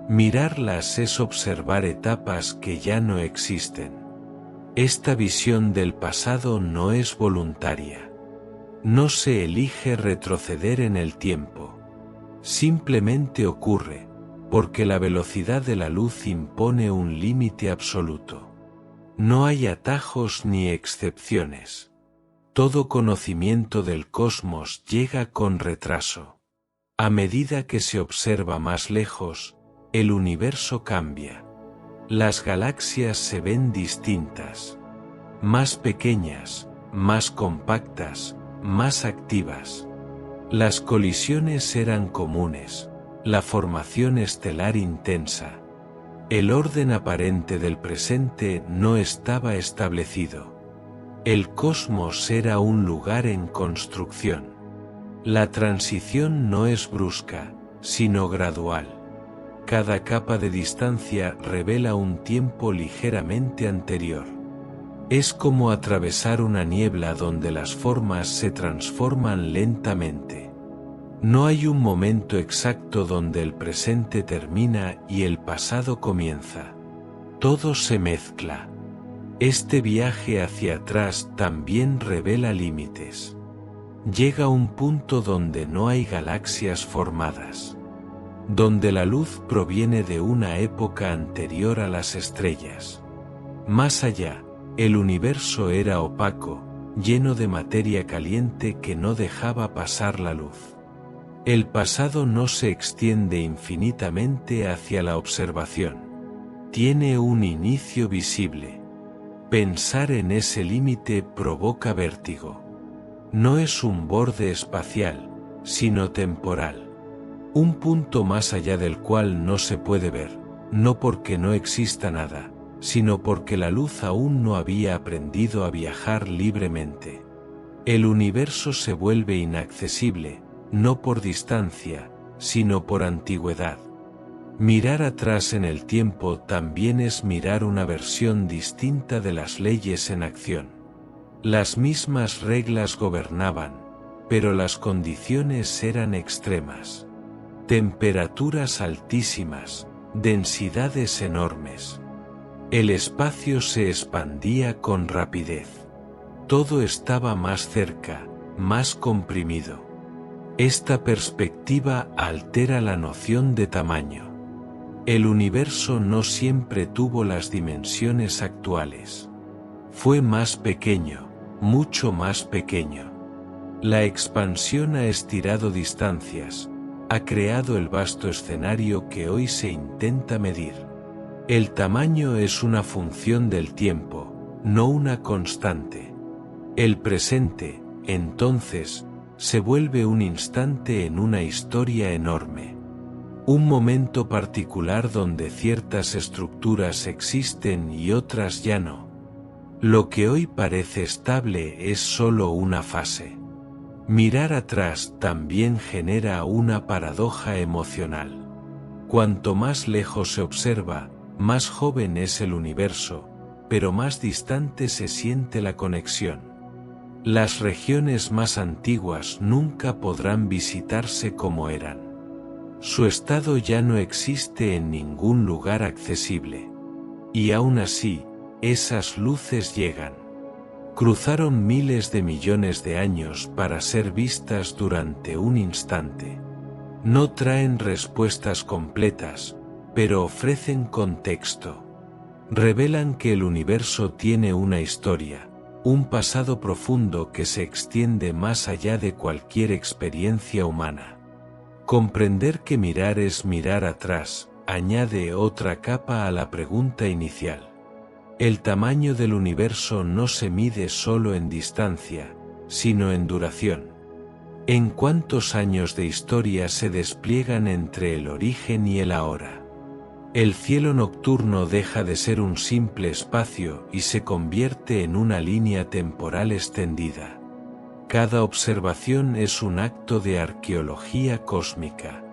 Mirarlas es observar etapas que ya no existen. Esta visión del pasado no es voluntaria. No se elige retroceder en el tiempo. Simplemente ocurre, porque la velocidad de la luz impone un límite absoluto. No hay atajos ni excepciones. Todo conocimiento del cosmos llega con retraso. A medida que se observa más lejos, el universo cambia. Las galaxias se ven distintas. Más pequeñas, más compactas, más activas. Las colisiones eran comunes, la formación estelar intensa. El orden aparente del presente no estaba establecido. El cosmos era un lugar en construcción. La transición no es brusca, sino gradual. Cada capa de distancia revela un tiempo ligeramente anterior. Es como atravesar una niebla donde las formas se transforman lentamente. No hay un momento exacto donde el presente termina y el pasado comienza. Todo se mezcla. Este viaje hacia atrás también revela límites. Llega un punto donde no hay galaxias formadas, donde la luz proviene de una época anterior a las estrellas. Más allá, el universo era opaco, lleno de materia caliente que no dejaba pasar la luz. El pasado no se extiende infinitamente hacia la observación. Tiene un inicio visible. Pensar en ese límite provoca vértigo. No es un borde espacial, sino temporal. Un punto más allá del cual no se puede ver, no porque no exista nada, sino porque la luz aún no había aprendido a viajar libremente. El universo se vuelve inaccesible, no por distancia, sino por antigüedad. Mirar atrás en el tiempo también es mirar una versión distinta de las leyes en acción. Las mismas reglas gobernaban, pero las condiciones eran extremas. Temperaturas altísimas, densidades enormes. El espacio se expandía con rapidez. Todo estaba más cerca, más comprimido. Esta perspectiva altera la noción de tamaño. El universo no siempre tuvo las dimensiones actuales. Fue más pequeño, mucho más pequeño. La expansión ha estirado distancias, ha creado el vasto escenario que hoy se intenta medir. El tamaño es una función del tiempo, no una constante. El presente, entonces, se vuelve un instante en una historia enorme. Un momento particular donde ciertas estructuras existen y otras ya no. Lo que hoy parece estable es solo una fase. Mirar atrás también genera una paradoja emocional. Cuanto más lejos se observa, más joven es el universo, pero más distante se siente la conexión. Las regiones más antiguas nunca podrán visitarse como eran. Su estado ya no existe en ningún lugar accesible. Y aún así, esas luces llegan. Cruzaron miles de millones de años para ser vistas durante un instante. No traen respuestas completas, pero ofrecen contexto. Revelan que el universo tiene una historia, un pasado profundo que se extiende más allá de cualquier experiencia humana. Comprender que mirar es mirar atrás, añade otra capa a la pregunta inicial. El tamaño del universo no se mide solo en distancia, sino en duración. ¿En cuántos años de historia se despliegan entre el origen y el ahora? El cielo nocturno deja de ser un simple espacio y se convierte en una línea temporal extendida. Cada observación es un acto de arqueología cósmica.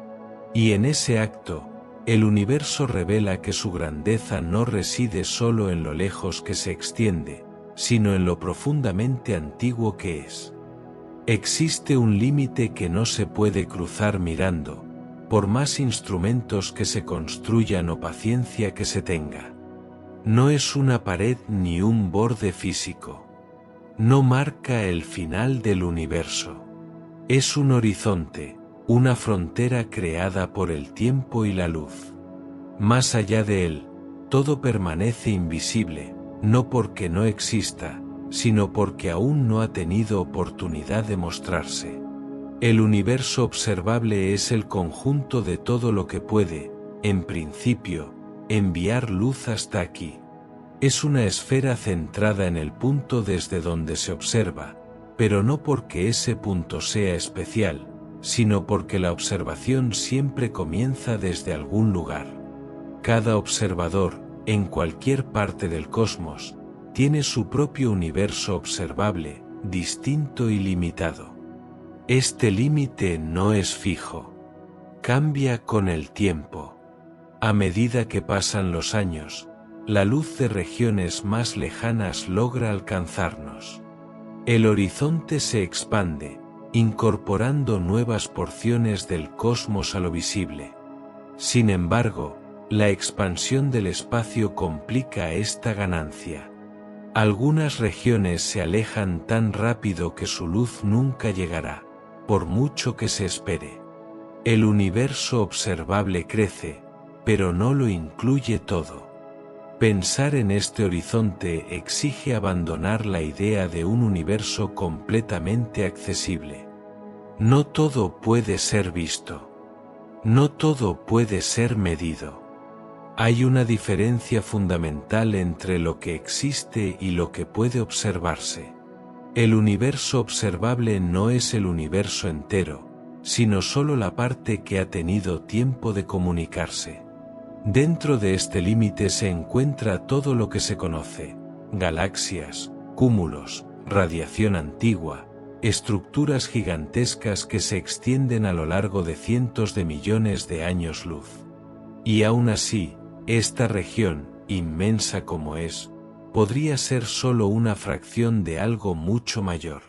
Y en ese acto, el universo revela que su grandeza no reside solo en lo lejos que se extiende, sino en lo profundamente antiguo que es. Existe un límite que no se puede cruzar mirando, por más instrumentos que se construyan o paciencia que se tenga. No es una pared ni un borde físico. No marca el final del universo. Es un horizonte, una frontera creada por el tiempo y la luz. Más allá de él, todo permanece invisible, no porque no exista, sino porque aún no ha tenido oportunidad de mostrarse. El universo observable es el conjunto de todo lo que puede, en principio, enviar luz hasta aquí. Es una esfera centrada en el punto desde donde se observa, pero no porque ese punto sea especial, sino porque la observación siempre comienza desde algún lugar. Cada observador, en cualquier parte del cosmos, tiene su propio universo observable, distinto y limitado. Este límite no es fijo. Cambia con el tiempo. A medida que pasan los años, la luz de regiones más lejanas logra alcanzarnos. El horizonte se expande, incorporando nuevas porciones del cosmos a lo visible. Sin embargo, la expansión del espacio complica esta ganancia. Algunas regiones se alejan tan rápido que su luz nunca llegará, por mucho que se espere. El universo observable crece, pero no lo incluye todo. Pensar en este horizonte exige abandonar la idea de un universo completamente accesible. No todo puede ser visto. No todo puede ser medido. Hay una diferencia fundamental entre lo que existe y lo que puede observarse. El universo observable no es el universo entero, sino solo la parte que ha tenido tiempo de comunicarse. Dentro de este límite se encuentra todo lo que se conoce: galaxias, cúmulos, radiación antigua, estructuras gigantescas que se extienden a lo largo de cientos de millones de años luz. Y aún así, esta región, inmensa como es, podría ser solo una fracción de algo mucho mayor.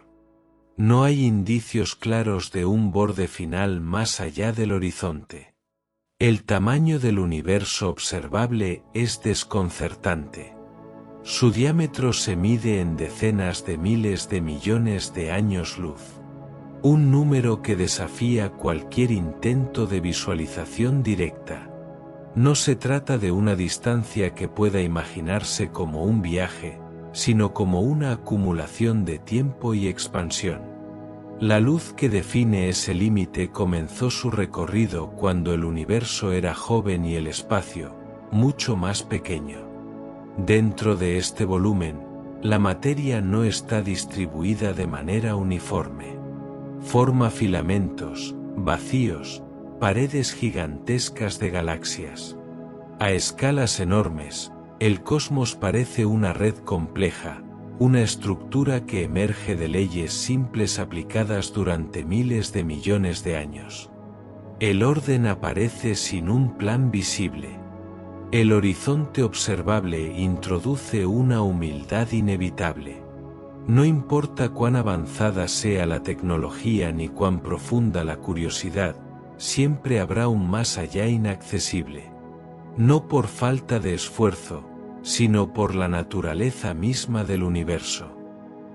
No hay indicios claros de un borde final más allá del horizonte. El tamaño del universo observable es desconcertante. Su diámetro se mide en decenas de miles de millones de años luz. Un número que desafía cualquier intento de visualización directa. No se trata de una distancia que pueda imaginarse como un viaje, sino como una acumulación de tiempo y expansión. La luz que define ese límite comenzó su recorrido cuando el universo era joven y el espacio, mucho más pequeño. Dentro de este volumen, la materia no está distribuida de manera uniforme. Forma filamentos, vacíos, paredes gigantescas de galaxias. A escalas enormes, el cosmos parece una red compleja, una estructura que emerge de leyes simples aplicadas durante miles de millones de años. El orden aparece sin un plan visible. El horizonte observable introduce una humildad inevitable. No importa cuán avanzada sea la tecnología ni cuán profunda la curiosidad, siempre habrá un más allá inaccesible. No por falta de esfuerzo, sino por la naturaleza misma del universo.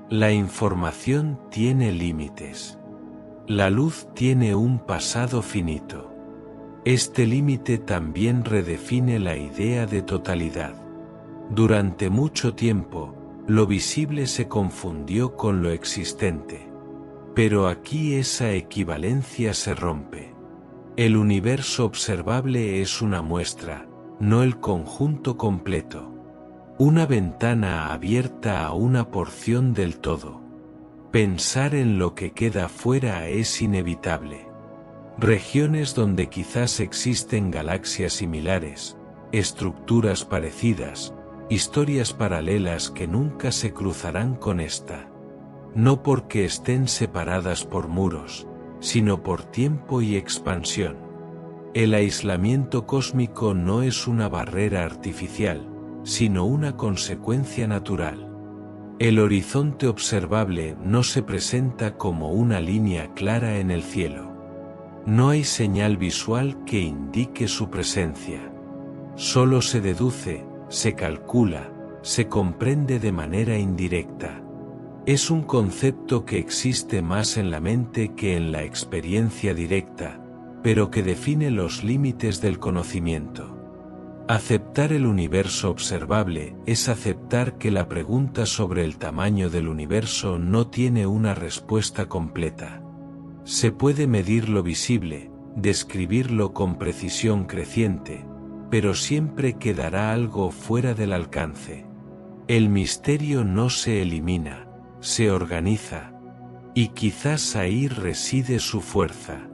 La información tiene límites. La luz tiene un pasado finito. Este límite también redefine la idea de totalidad. Durante mucho tiempo, lo visible se confundió con lo existente. Pero aquí esa equivalencia se rompe. El universo observable es una muestra, no el conjunto completo. Una ventana abierta a una porción del todo. Pensar en lo que queda fuera es inevitable. Regiones donde quizás existen galaxias similares, estructuras parecidas, historias paralelas que nunca se cruzarán con esta. No porque estén separadas por muros, sino por tiempo y expansión. El aislamiento cósmico no es una barrera artificial, sino una consecuencia natural. El horizonte observable no se presenta como una línea clara en el cielo. No hay señal visual que indique su presencia. Solo se deduce, se calcula, se comprende de manera indirecta. Es un concepto que existe más en la mente que en la experiencia directa, pero que define los límites del conocimiento. Aceptar el universo observable es aceptar que la pregunta sobre el tamaño del universo no tiene una respuesta completa. Se puede medir lo visible, describirlo con precisión creciente, pero siempre quedará algo fuera del alcance. El misterio no se elimina, se organiza, Y quizás ahí reside su fuerza.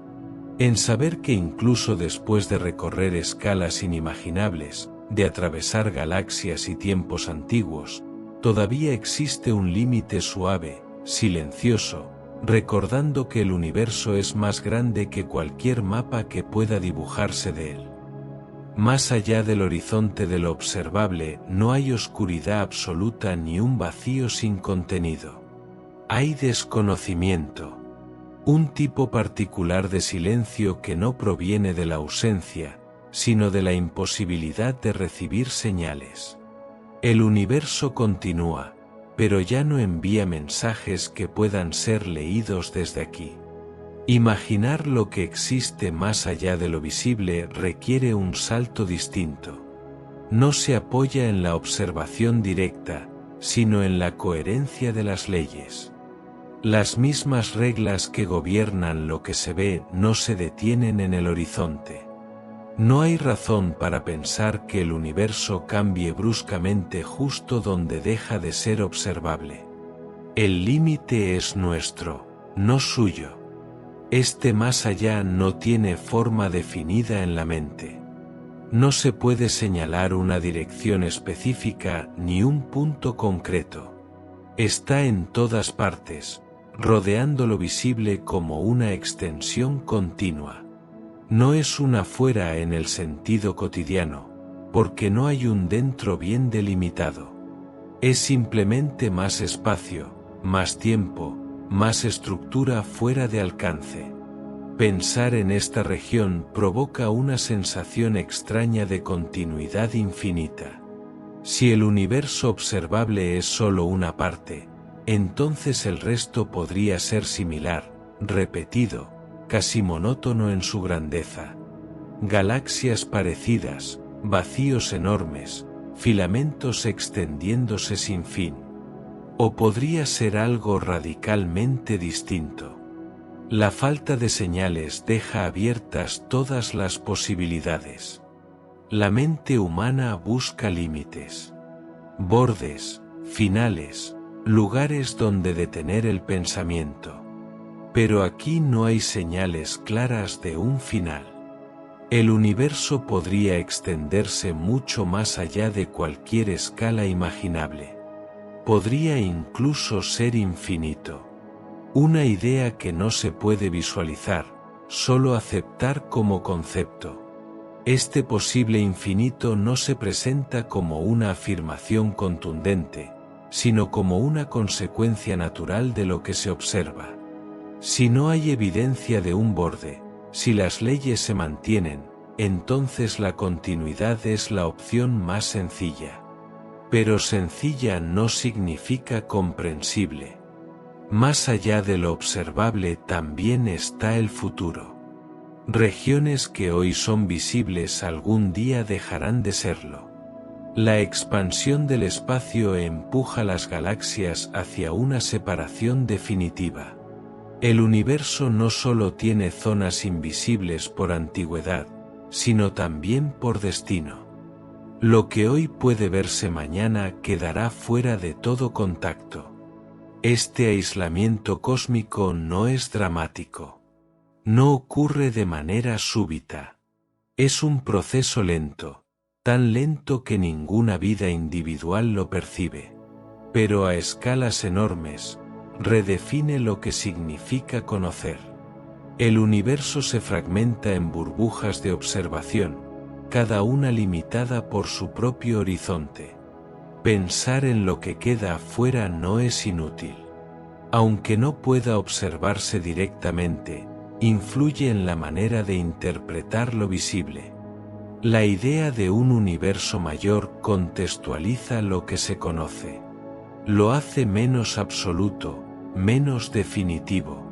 En saber que incluso después de recorrer escalas inimaginables, de atravesar galaxias y tiempos antiguos, todavía existe un límite suave, silencioso, recordando que el universo es más grande que cualquier mapa que pueda dibujarse de él. Más allá del horizonte de lo observable no hay oscuridad absoluta ni un vacío sin contenido. Hay desconocimiento. Un tipo particular de silencio que no proviene de la ausencia, sino de la imposibilidad de recibir señales. El universo continúa, pero ya no envía mensajes que puedan ser leídos desde aquí. Imaginar lo que existe más allá de lo visible requiere un salto distinto. No se apoya en la observación directa, sino en la coherencia de las leyes. Las mismas reglas que gobiernan lo que se ve no se detienen en el horizonte. No hay razón para pensar que el universo cambie bruscamente justo donde deja de ser observable. El límite es nuestro, no suyo. Este más allá no tiene forma definida en la mente. No se puede señalar una dirección específica ni un punto concreto. Está en todas partes, rodeando lo visible como una extensión continua. No es un afuera en el sentido cotidiano, porque no hay un dentro bien delimitado. Es simplemente más espacio, más tiempo, más estructura fuera de alcance. Pensar en esta región provoca una sensación extraña de continuidad infinita. Si el universo observable es solo una parte, entonces el resto podría ser similar, repetido, casi monótono en su grandeza. Galaxias parecidas, vacíos enormes, filamentos extendiéndose sin fin. O podría ser algo radicalmente distinto. La falta de señales deja abiertas todas las posibilidades. La mente humana busca límites, bordes, finales, lugares donde detener el pensamiento. Pero aquí no hay señales claras de un final. El universo podría extenderse mucho más allá de cualquier escala imaginable. Podría incluso ser infinito. Una idea que no se puede visualizar, solo aceptar como concepto. Este posible infinito no se presenta como una afirmación contundente, sino como una consecuencia natural de lo que se observa. Si no hay evidencia de un borde, si las leyes se mantienen, entonces la continuidad es la opción más sencilla. Pero sencilla no significa comprensible. Más allá de lo observable también está el futuro. Regiones que hoy son visibles algún día dejarán de serlo. La expansión del espacio empuja las galaxias hacia una separación definitiva. El universo no solo tiene zonas invisibles por antigüedad, sino también por destino. Lo que hoy puede verse mañana quedará fuera de todo contacto. Este aislamiento cósmico no es dramático. No ocurre de manera súbita. Es un proceso lento, tan lento que ninguna vida individual lo percibe. Pero a escalas enormes, redefine lo que significa conocer. El universo se fragmenta en burbujas de observación, cada una limitada por su propio horizonte. Pensar en lo que queda afuera no es inútil. Aunque no pueda observarse directamente, influye en la manera de interpretar lo visible. La idea de un universo mayor contextualiza lo que se conoce. Lo hace menos absoluto, menos definitivo.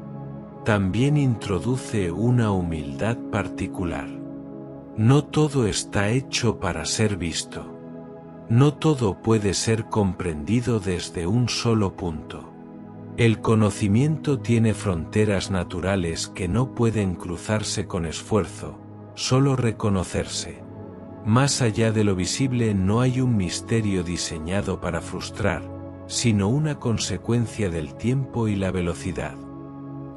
También introduce una humildad particular. No todo está hecho para ser visto. No todo puede ser comprendido desde un solo punto. El conocimiento tiene fronteras naturales que no pueden cruzarse con esfuerzo, solo reconocerse. Más allá de lo visible no hay un misterio diseñado para frustrar, sino una consecuencia del tiempo y la velocidad.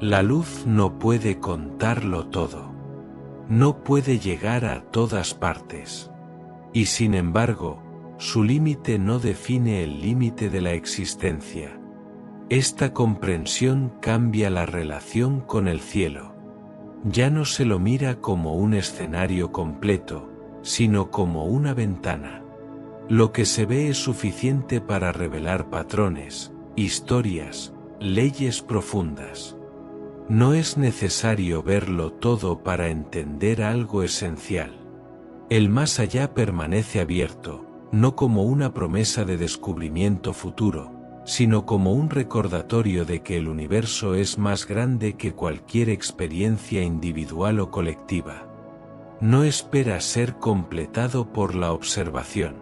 La luz no puede contarlo todo. No puede llegar a todas partes. Y sin embargo, su límite no define el límite de la existencia. Esta comprensión cambia la relación con el cielo. Ya no se lo mira como un escenario completo, sino como una ventana. Lo que se ve es suficiente para revelar patrones, historias, leyes profundas. No es necesario verlo todo para entender algo esencial. El más allá permanece abierto, no como una promesa de descubrimiento futuro, sino como un recordatorio de que el universo es más grande que cualquier experiencia individual o colectiva. No espera ser completado por la observación.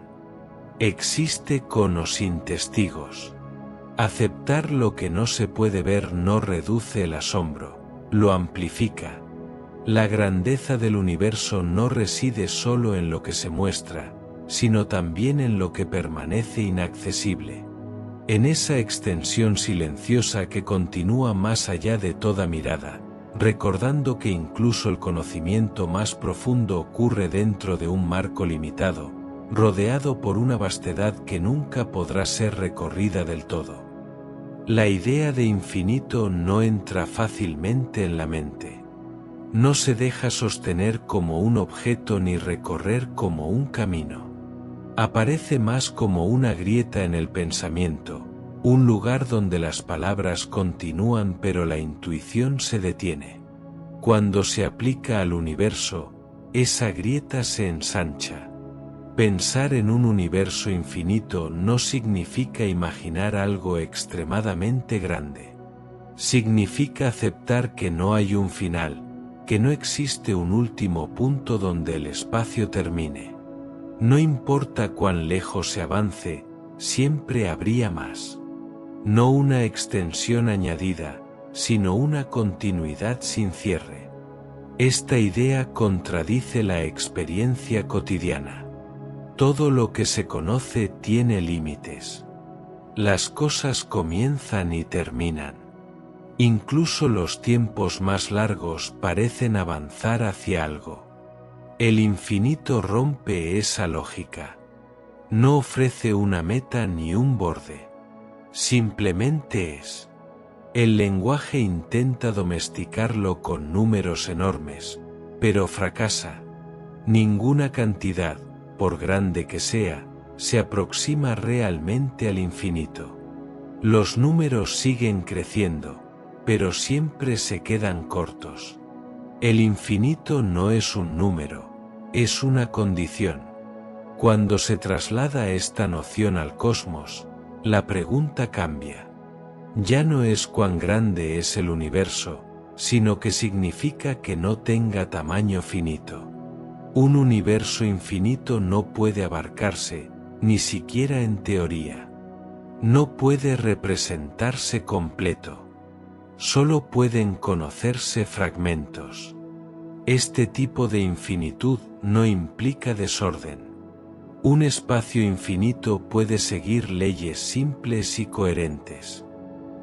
Existe con o sin testigos. Aceptar lo que no se puede ver no reduce el asombro, lo amplifica. La grandeza del universo no reside solo en lo que se muestra, sino también en lo que permanece inaccesible. En esa extensión silenciosa que continúa más allá de toda mirada, recordando que incluso el conocimiento más profundo ocurre dentro de un marco limitado, rodeado por una vastedad que nunca podrá ser recorrida del todo. La idea de infinito no entra fácilmente en la mente. No se deja sostener como un objeto ni recorrer como un camino. Aparece más como una grieta en el pensamiento, un lugar donde las palabras continúan pero la intuición se detiene. Cuando se aplica al universo, esa grieta se ensancha. Pensar en un universo infinito no significa imaginar algo extremadamente grande. Significa aceptar que no hay un final, que no existe un último punto donde el espacio termine. No importa cuán lejos se avance, siempre habría más. No una extensión añadida, sino una continuidad sin cierre. Esta idea contradice la experiencia cotidiana. Todo lo que se conoce tiene límites. Las cosas comienzan y terminan. Incluso los tiempos más largos parecen avanzar hacia algo. El infinito rompe esa lógica. No ofrece una meta ni un borde. Simplemente es. El lenguaje intenta domesticarlo con números enormes, pero fracasa. Ninguna cantidad, por grande que sea, se aproxima realmente al infinito. Los números siguen creciendo, pero siempre se quedan cortos. El infinito no es un número, es una condición. Cuando se traslada esta noción al cosmos, la pregunta cambia. Ya no es cuán grande es el universo, sino que significa que no tenga tamaño finito. Un universo infinito no puede abarcarse, ni siquiera en teoría. No puede representarse completo. Solo pueden conocerse fragmentos. Este tipo de infinitud no implica desorden. Un espacio infinito puede seguir leyes simples y coherentes.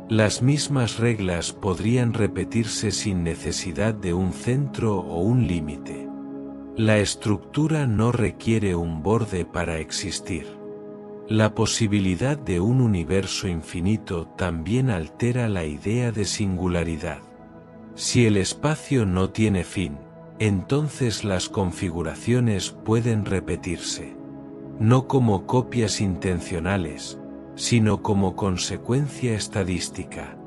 Las mismas reglas podrían repetirse sin necesidad de un centro o un límite. La estructura no requiere un borde para existir. La posibilidad de un universo infinito también altera la idea de singularidad. Si el espacio no tiene fin, entonces las configuraciones pueden repetirse. No como copias intencionales, sino como consecuencia estadística.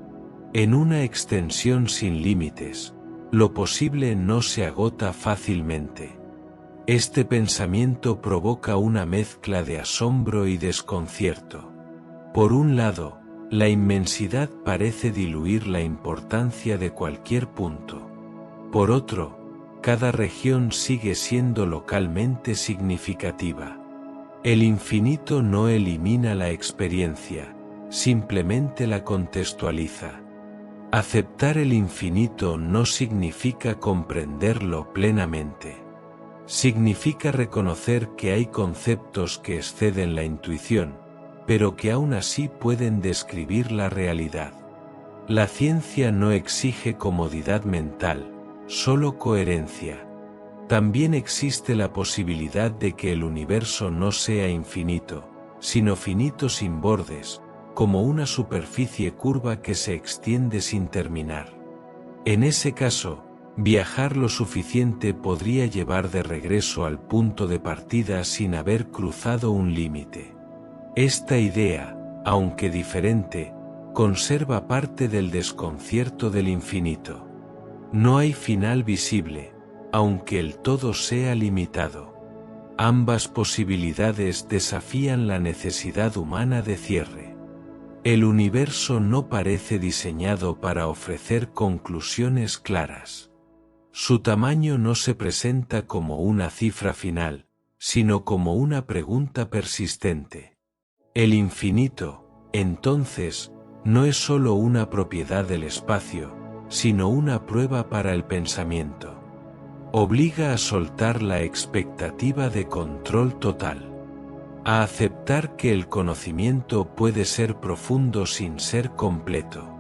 En una extensión sin límites, lo posible no se agota fácilmente. Este pensamiento provoca una mezcla de asombro y desconcierto. Por un lado, la inmensidad parece diluir la importancia de cualquier punto. Por otro, cada región sigue siendo localmente significativa. El infinito no elimina la experiencia, simplemente la contextualiza. Aceptar el infinito no significa comprenderlo plenamente. Significa reconocer que hay conceptos que exceden la intuición, pero que aún así pueden describir la realidad. La ciencia no exige comodidad mental, solo coherencia. También existe la posibilidad de que el universo no sea infinito, sino finito sin bordes, como una superficie curva que se extiende sin terminar. En ese caso, viajar lo suficiente podría llevar de regreso al punto de partida sin haber cruzado un límite. Esta idea, aunque diferente, conserva parte del desconcierto del infinito. No hay final visible, aunque el todo sea limitado. Ambas posibilidades desafían la necesidad humana de cierre. El universo no parece diseñado para ofrecer conclusiones claras. Su tamaño no se presenta como una cifra final, sino como una pregunta persistente. El infinito, entonces, no es solo una propiedad del espacio, sino una prueba para el pensamiento. Obliga a soltar la expectativa de control total, a aceptar que el conocimiento puede ser profundo sin ser completo.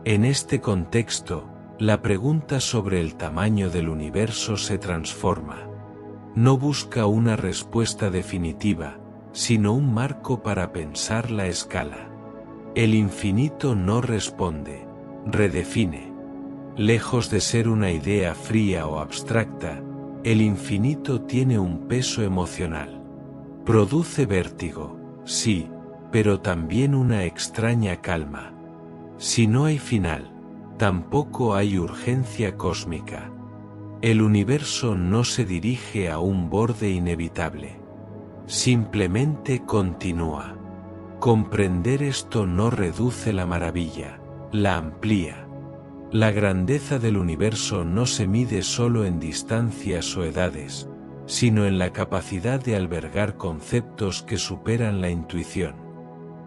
En este contexto, la pregunta sobre el tamaño del universo se transforma. No busca una respuesta definitiva, sino un marco para pensar la escala. El infinito no responde, redefine. Lejos de ser una idea fría o abstracta, el infinito tiene un peso emocional. Produce vértigo, sí, pero también una extraña calma. Si no hay final, tampoco hay urgencia cósmica. El universo no se dirige a un borde inevitable. Simplemente continúa. Comprender esto no reduce la maravilla, la amplía. La grandeza del universo no se mide solo en distancias o edades, sino en la capacidad de albergar conceptos que superan la intuición.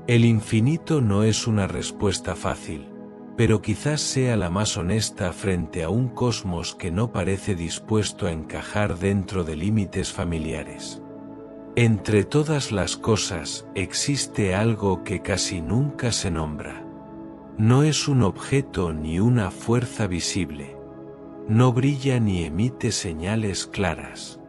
El infinito no es una respuesta fácil, pero quizás sea la más honesta frente a un cosmos que no parece dispuesto a encajar dentro de límites familiares. Entre todas las cosas existe algo que casi nunca se nombra. No es un objeto ni una fuerza visible. No brilla ni emite señales claras.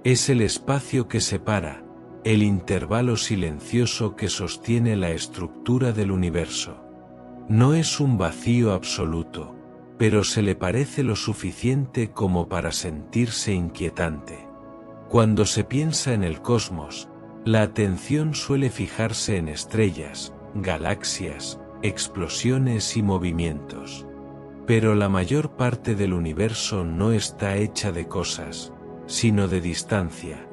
Es el espacio que separa, el intervalo silencioso que sostiene la estructura del universo. No es un vacío absoluto, pero se le parece lo suficiente como para sentirse inquietante. Cuando se piensa en el cosmos, la atención suele fijarse en estrellas, galaxias, explosiones y movimientos. Pero la mayor parte del universo no está hecha de cosas, sino de distancia,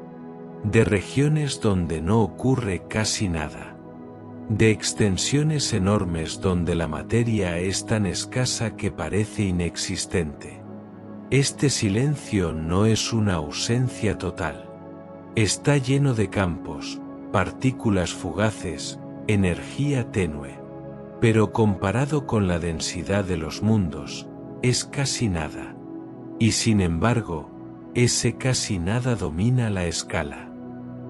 de regiones donde no ocurre casi nada, de extensiones enormes donde la materia es tan escasa que parece inexistente. Este silencio no es una ausencia total. Está lleno de campos, partículas fugaces, energía tenue. Pero comparado con la densidad de los mundos, es casi nada. Y sin embargo, ese casi nada domina la escala.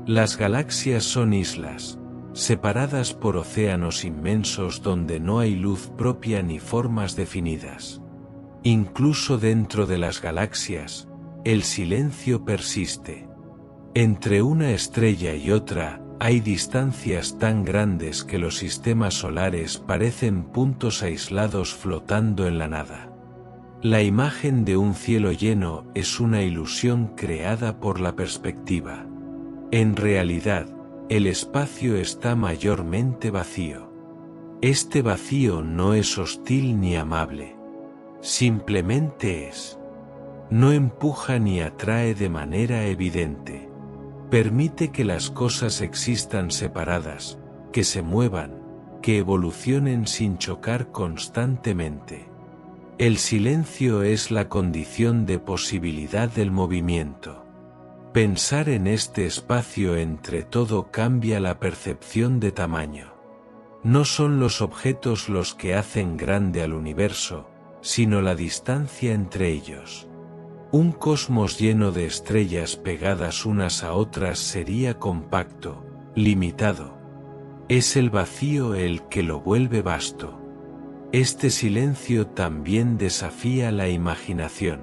Las galaxias son islas, separadas por océanos inmensos donde no hay luz propia ni formas definidas. Incluso dentro de las galaxias, el silencio persiste. Entre una estrella y otra, hay distancias tan grandes que los sistemas solares parecen puntos aislados flotando en la nada. La imagen de un cielo lleno es una ilusión creada por la perspectiva. En realidad, el espacio está mayormente vacío. Este vacío no es hostil ni amable. Simplemente es. No empuja ni atrae de manera evidente. Permite que las cosas existan separadas, que se muevan, que evolucionen sin chocar constantemente. El silencio es la condición de posibilidad del movimiento. Pensar en este espacio entre todo cambia la percepción de tamaño. No son los objetos los que hacen grande al universo, sino la distancia entre ellos. Un cosmos lleno de estrellas pegadas unas a otras sería compacto, limitado. Es el vacío el que lo vuelve vasto. Este silencio también desafía la imaginación.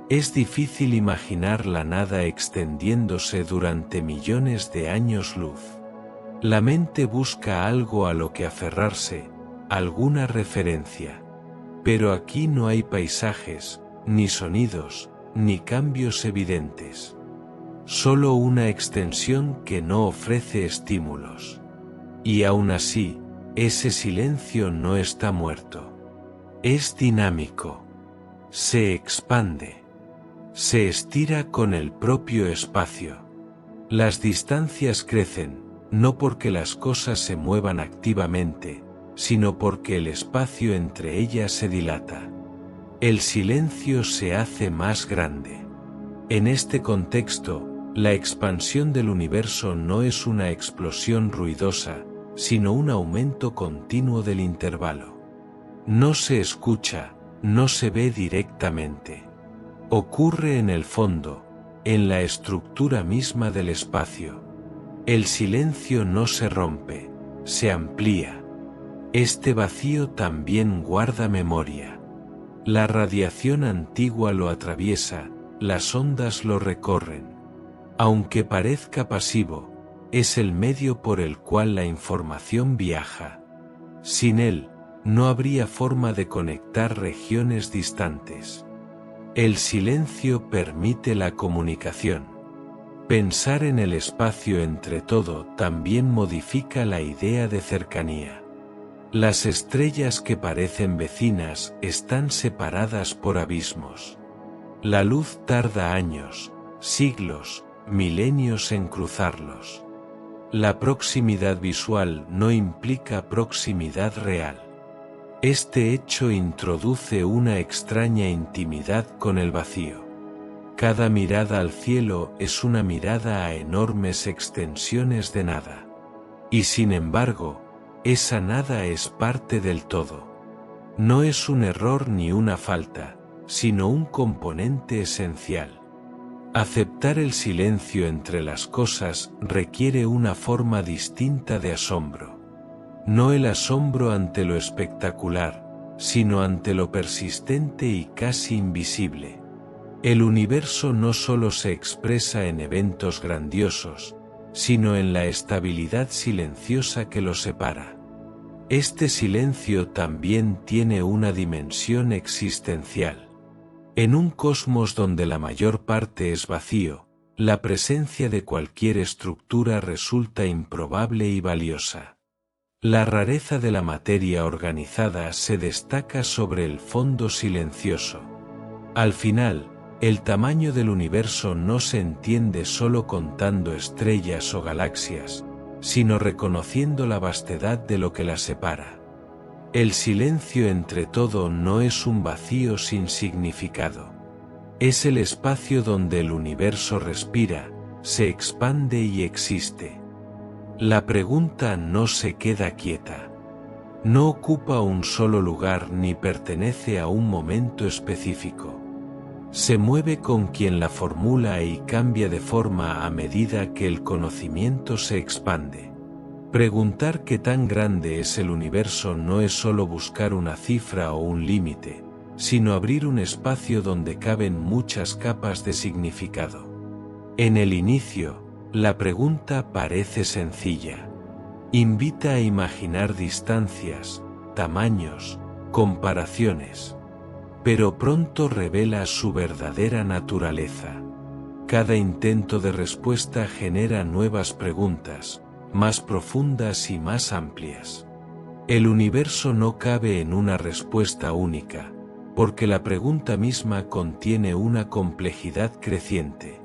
Es difícil imaginar la nada extendiéndose durante millones de años luz. La mente busca algo a lo que aferrarse, alguna referencia. Pero aquí no hay paisajes, ni sonidos, ni cambios evidentes. Solo una extensión que no ofrece estímulos. Y aún así, ese silencio no está muerto. Es dinámico. Se expande. Se estira con el propio espacio. Las distancias crecen, no porque las cosas se muevan activamente, sino porque el espacio entre ellas se dilata. El silencio se hace más grande. En este contexto, la expansión del universo no es una explosión ruidosa, sino un aumento continuo del intervalo. No se escucha, no se ve directamente. Ocurre en el fondo, en la estructura misma del espacio. El silencio no se rompe, se amplía. Este vacío también guarda memoria. La radiación antigua lo atraviesa, las ondas lo recorren. Aunque parezca pasivo, es el medio por el cual la información viaja. Sin él, no habría forma de conectar regiones distantes. El silencio permite la comunicación. Pensar en el espacio entre todo también modifica la idea de cercanía. Las estrellas que parecen vecinas están separadas por abismos. La luz tarda años, siglos, milenios en cruzarlos. La proximidad visual no implica proximidad real. Este hecho introduce una extraña intimidad con el vacío. Cada mirada al cielo es una mirada a enormes extensiones de nada. Y sin embargo, esa nada es parte del todo. No es un error ni una falta, sino un componente esencial. Aceptar el silencio entre las cosas requiere una forma distinta de asombro. No el asombro ante lo espectacular, sino ante lo persistente y casi invisible. El universo no solo se expresa en eventos grandiosos, sino en la estabilidad silenciosa que lo separa. Este silencio también tiene una dimensión existencial. En un cosmos donde la mayor parte es vacío, la presencia de cualquier estructura resulta improbable y valiosa. La rareza de la materia organizada se destaca sobre el fondo silencioso. Al final, el tamaño del universo no se entiende solo contando estrellas o galaxias, sino reconociendo la vastedad de lo que las separa. El silencio entre todo no es un vacío sin significado. Es el espacio donde el universo respira, se expande y existe. La pregunta no se queda quieta. No ocupa un solo lugar ni pertenece a un momento específico. Se mueve con quien la formula y cambia de forma a medida que el conocimiento se expande. Preguntar qué tan grande es el universo no es solo buscar una cifra o un límite, sino abrir un espacio donde caben muchas capas de significado. En el inicio, la pregunta parece sencilla. Invita a imaginar distancias, tamaños, comparaciones. Pero pronto revela su verdadera naturaleza. Cada intento de respuesta genera nuevas preguntas, más profundas y más amplias. El universo no cabe en una respuesta única, porque la pregunta misma contiene una complejidad creciente.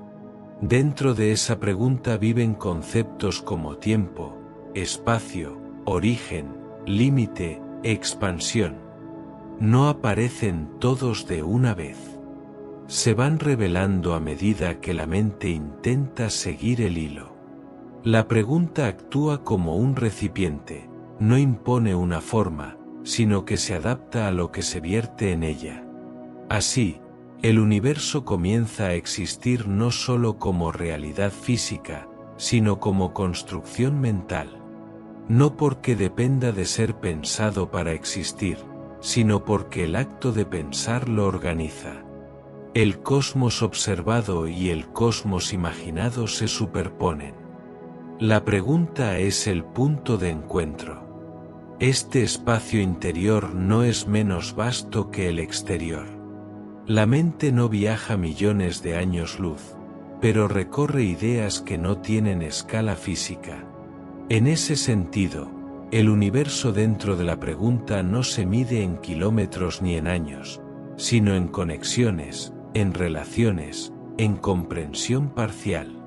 Dentro de esa pregunta viven conceptos como tiempo, espacio, origen, límite, expansión. No aparecen todos de una vez. Se van revelando a medida que la mente intenta seguir el hilo. La pregunta actúa como un recipiente, no impone una forma, sino que se adapta a lo que se vierte en ella. Así, el universo comienza a existir no solo como realidad física, sino como construcción mental. No porque dependa de ser pensado para existir, sino porque el acto de pensar lo organiza. El cosmos observado y el cosmos imaginado se superponen. La pregunta es el punto de encuentro. Este espacio interior no es menos vasto que el exterior. La mente no viaja millones de años luz, pero recorre ideas que no tienen escala física. En ese sentido, el universo dentro de la pregunta no se mide en kilómetros ni en años, sino en conexiones, en relaciones, en comprensión parcial.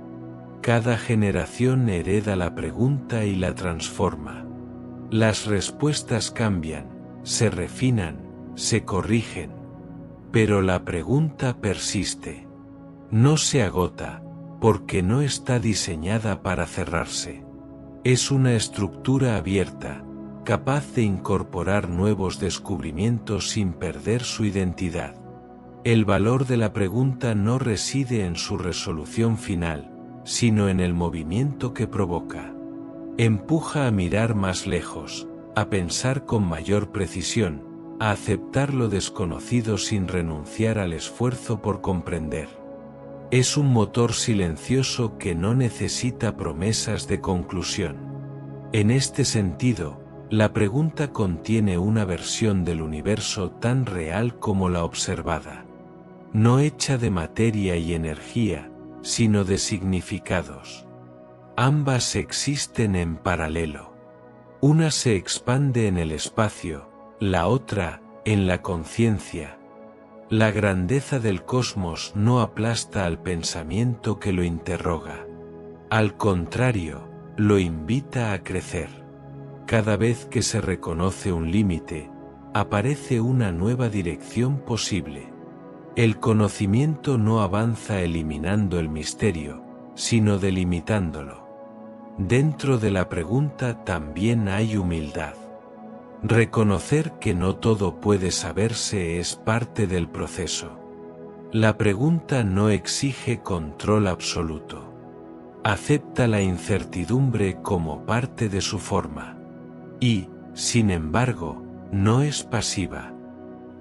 Cada generación hereda la pregunta y la transforma. Las respuestas cambian, se refinan, se corrigen. Pero la pregunta persiste. No se agota, porque no está diseñada para cerrarse. Es una estructura abierta, capaz de incorporar nuevos descubrimientos sin perder su identidad. El valor de la pregunta no reside en su resolución final, sino en el movimiento que provoca. Empuja a mirar más lejos, a pensar con mayor precisión, a aceptar lo desconocido sin renunciar al esfuerzo por comprender. Es un motor silencioso que no necesita promesas de conclusión. En este sentido, la pregunta contiene una versión del universo tan real como la observada. No hecha de materia y energía, sino de significados. Ambas existen en paralelo. Una se expande en el espacio, la otra, en la conciencia. La grandeza del cosmos no aplasta al pensamiento que lo interroga. Al contrario, lo invita a crecer. Cada vez que se reconoce un límite, aparece una nueva dirección posible. El conocimiento no avanza eliminando el misterio, sino delimitándolo. Dentro de la pregunta también hay humildad. Reconocer que no todo puede saberse es parte del proceso. La pregunta no exige control absoluto. Acepta la incertidumbre como parte de su forma. Y, sin embargo, no es pasiva.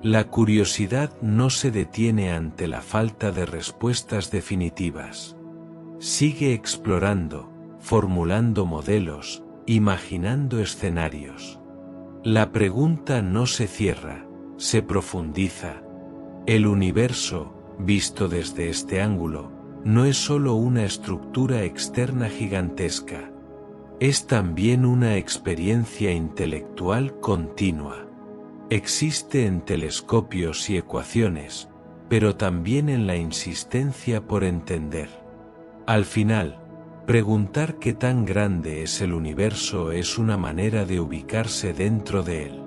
La curiosidad no se detiene ante la falta de respuestas definitivas. Sigue explorando, formulando modelos, imaginando escenarios. La pregunta no se cierra, se profundiza. El universo, visto desde este ángulo, no es solo una estructura externa gigantesca. Es también una experiencia intelectual continua. Existe en telescopios y ecuaciones, pero también en la insistencia por entender. Al final, preguntar qué tan grande es el universo es una manera de ubicarse dentro de él.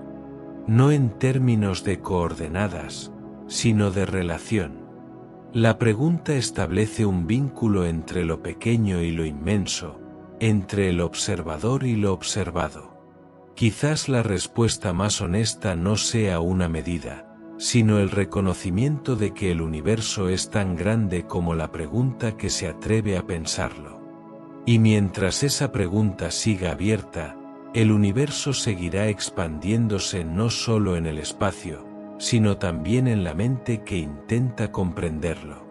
No en términos de coordenadas, sino de relación. La pregunta establece un vínculo entre lo pequeño y lo inmenso, entre el observador y lo observado. Quizás la respuesta más honesta no sea una medida, sino el reconocimiento de que el universo es tan grande como la pregunta que se atreve a pensarlo. Y mientras esa pregunta siga abierta, el universo seguirá expandiéndose no solo en el espacio, sino también en la mente que intenta comprenderlo.